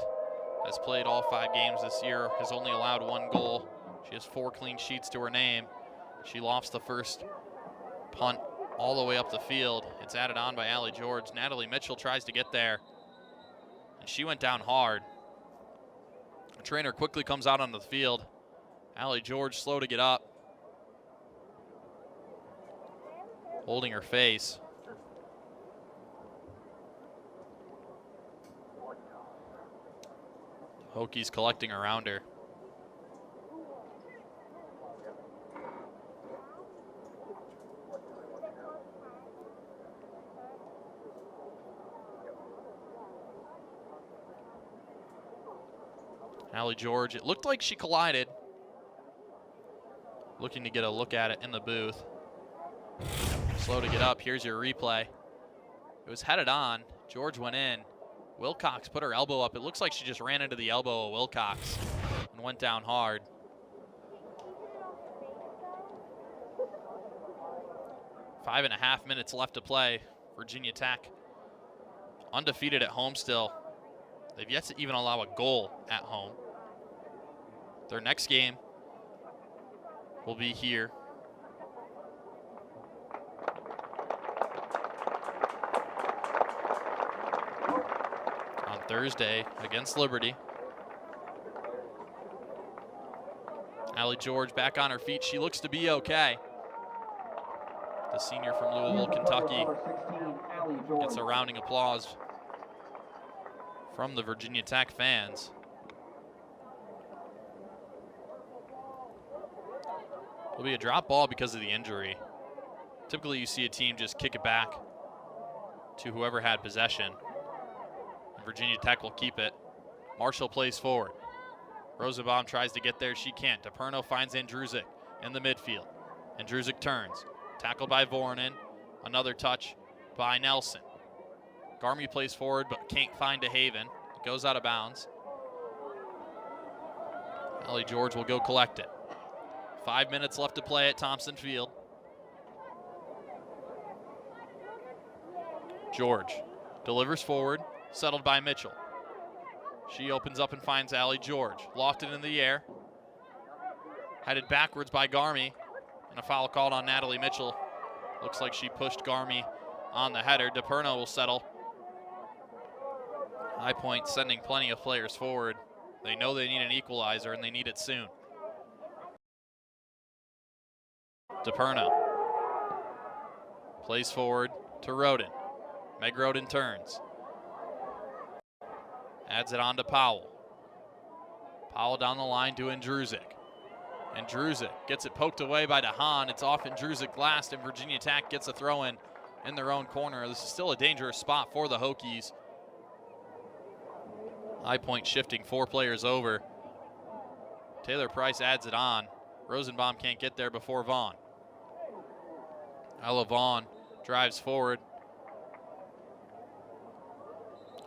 has played all 5 games this year, has only allowed 1 goal. She has 4 clean sheets to her name. She lofts the first punt all the way up the field. It's added on by Allie George. Natalie Mitchell tries to get there, and she went down hard. The trainer quickly comes out onto the field. Allie George slow to get up, holding her face. Hokies collecting around her. Allie George, it looked like she collided. Looking to get a look at it in the booth. Slow to get up, here's your replay. It was headed on, George went in. Wilcox put her elbow up. It looks like she just ran into the elbow of Wilcox and went down hard. Five and a half minutes left to play. Virginia Tech undefeated at home still. They've yet to even allow a goal at home. Their next game will be here on Thursday against Liberty. Allie George back on her feet. She looks to be okay. The senior from Louisville, Kentucky, gets a rounding applause from the Virginia Tech fans. It'll be a drop ball because of the injury. Typically you see a team just kick it back to whoever had possession. And Virginia Tech will keep it. Marshall plays forward. Rosenbaum tries to get there, she can't. DePerno finds Andrusik in the midfield. Andrusik turns, tackled by Voronin. Another touch by Nelson. Garmy plays forward but can't find DeHaven. It goes out of bounds. Allie George will go collect it. 5 minutes left to play at Thompson Field. George delivers forward, settled by Mitchell. She opens up and finds Allie George. Lofted in the air. Headed backwards by Garmy. And a foul called on Natalie Mitchell. Looks like she pushed Garmy on the header. DePerno will settle. High Point sending plenty of players forward. They know they need an equalizer and they need it soon. DePerno plays forward to Roden. Meg Roden turns. Adds it on to Powell. Powell down the line to Andrusik. Andrusik gets it poked away by DeHaan. It's off Andrusik last, and Virginia Tech gets a throw in their own corner. This is still a dangerous spot for the Hokies. High Point shifting 4 players over. Taylor Price adds it on. Rosenbaum can't get there before Vaughn. Ella Vaughn drives forward.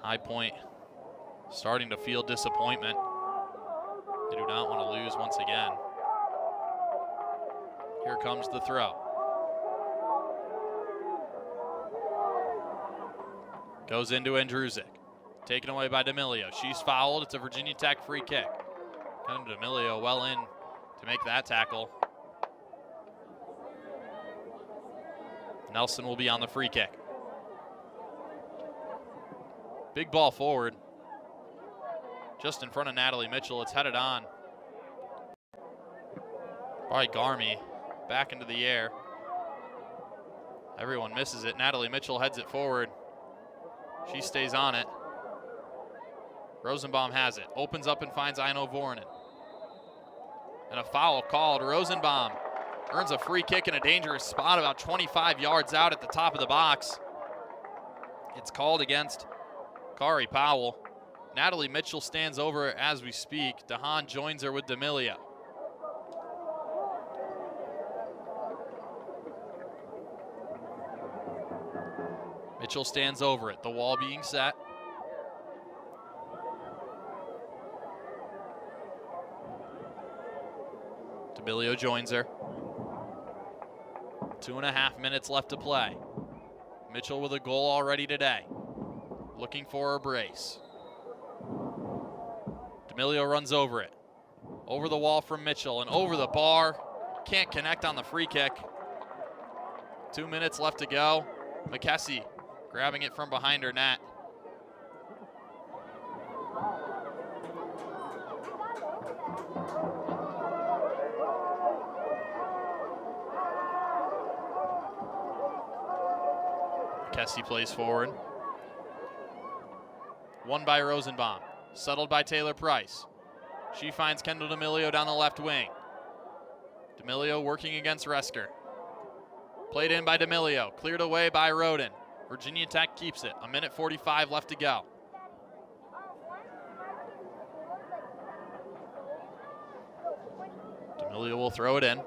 High Point starting to feel disappointment. They do not want to lose once again. Here comes the throw. Goes into Andrusic. Taken away by D'Amelio. She's fouled. It's a Virginia Tech free kick. Kind of D'Amelio well in to make that tackle. Nelson will be on the free kick. Big ball forward. Just in front of Natalie Mitchell. It's headed on by Garmy. Back into the air. Everyone misses it. Natalie Mitchell heads it forward. She stays on it. Rosenbaum has it. Opens up and finds Aino Voronin. And a foul called. Rosenbaum earns a free kick in a dangerous spot about 25 yards out at the top of the box. It's called against Kari Powell. Natalie Mitchell stands over as we speak. DeHaan joins her with D'Amelio. Mitchell stands over it, the wall being set. D'Amelio joins her. 2.5 minutes left to play. Mitchell with a goal already today. Looking for a brace. D'Amelio runs over it. Over the wall from Mitchell and over the bar. Can't connect on the free kick. 2 minutes left to go. McKessie grabbing it from behind her net. McKessie plays forward. Won by Rosenbaum. Settled by Taylor Price. She finds Kendall D'Amelio down the left wing. D'Amelio working against Resker. Played in by D'Amelio. Cleared away by Roden. Virginia Tech keeps it. 1:45 left to go. D'Amelio will throw it in.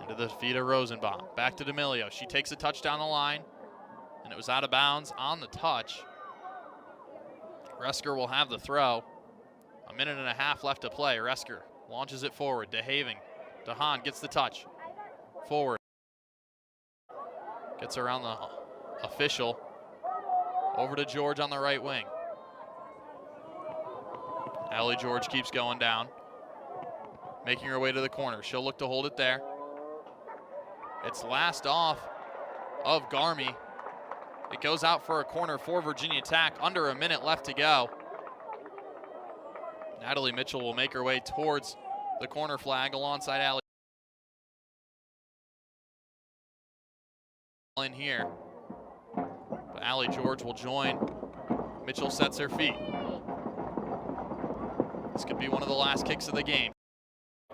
Into the feet of Rosenbaum. Back to D'Amelio. She takes a touch down the line, and it was out of bounds on the touch. Resker will have the throw. 1.5 left to play. Resker launches it forward. DeHaven. DeHaan gets the touch. Forward. Gets around the official. Over to George on the right wing. Allie George keeps going down. Making her way to the corner. She'll look to hold it there. It's last off of Garmy. It goes out for a corner for Virginia Tech. Under a minute left to go. Natalie Mitchell will make her way towards the corner flag alongside Allie. In here. But Allie George will join. Mitchell sets her feet. This could be one of the last kicks of the game.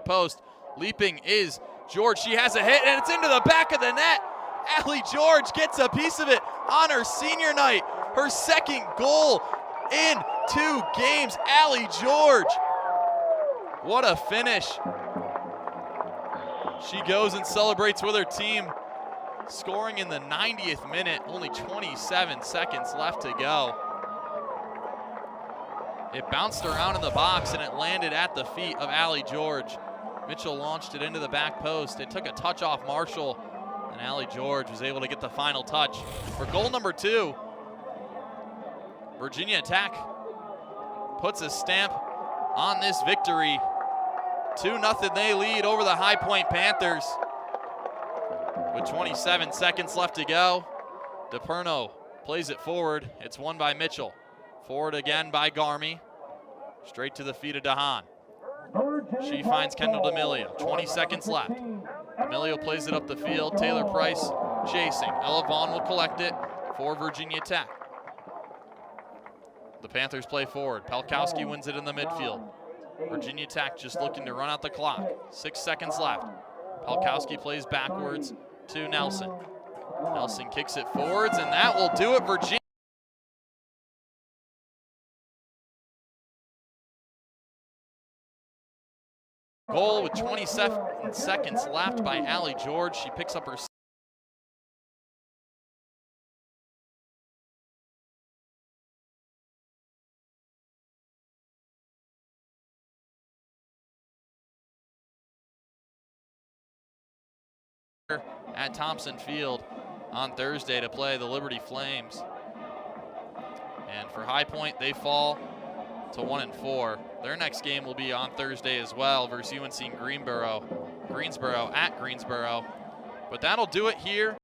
Post. Leaping is George. She has a hit, and it's into the back of the net. Allie George gets a piece of it on her senior night. Her second goal in 2 games. Allie George. What a finish. She goes and celebrates with her team, scoring in the 90th minute. Only 27 seconds left to go. It bounced around in the box, and it landed at the feet of Allie George. Mitchell launched it into the back post. It took a touch off Marshall, and Allie George was able to get the final touch for goal number 2. Virginia Tech puts a stamp on this victory. 2-0 they lead over the High Point Panthers. With 27 seconds left to go, DePerno plays it forward. It's won by Mitchell. Forward again by Garmy. Straight to the feet of DeHaan. She finds Kendall D'Amelio. 20 seconds left. D'Amelio plays it up the field. Taylor Price chasing. Ella Vaughn will collect it for Virginia Tech. The Panthers play forward. Pelkowski wins it in the midfield. Virginia Tech just looking to run out the clock. 6 seconds left. Pelkowski plays backwards to Nelson. Nelson kicks it forwards, and that will do it. Virginia. Goal with 27 seconds left by Allie George. She picks up her at Thompson Field on Thursday to play the Liberty Flames. And for High Point, they fall to 1-4. Their next game will be on Thursday as well versus UNC Greensboro at Greensboro. But that'll do it here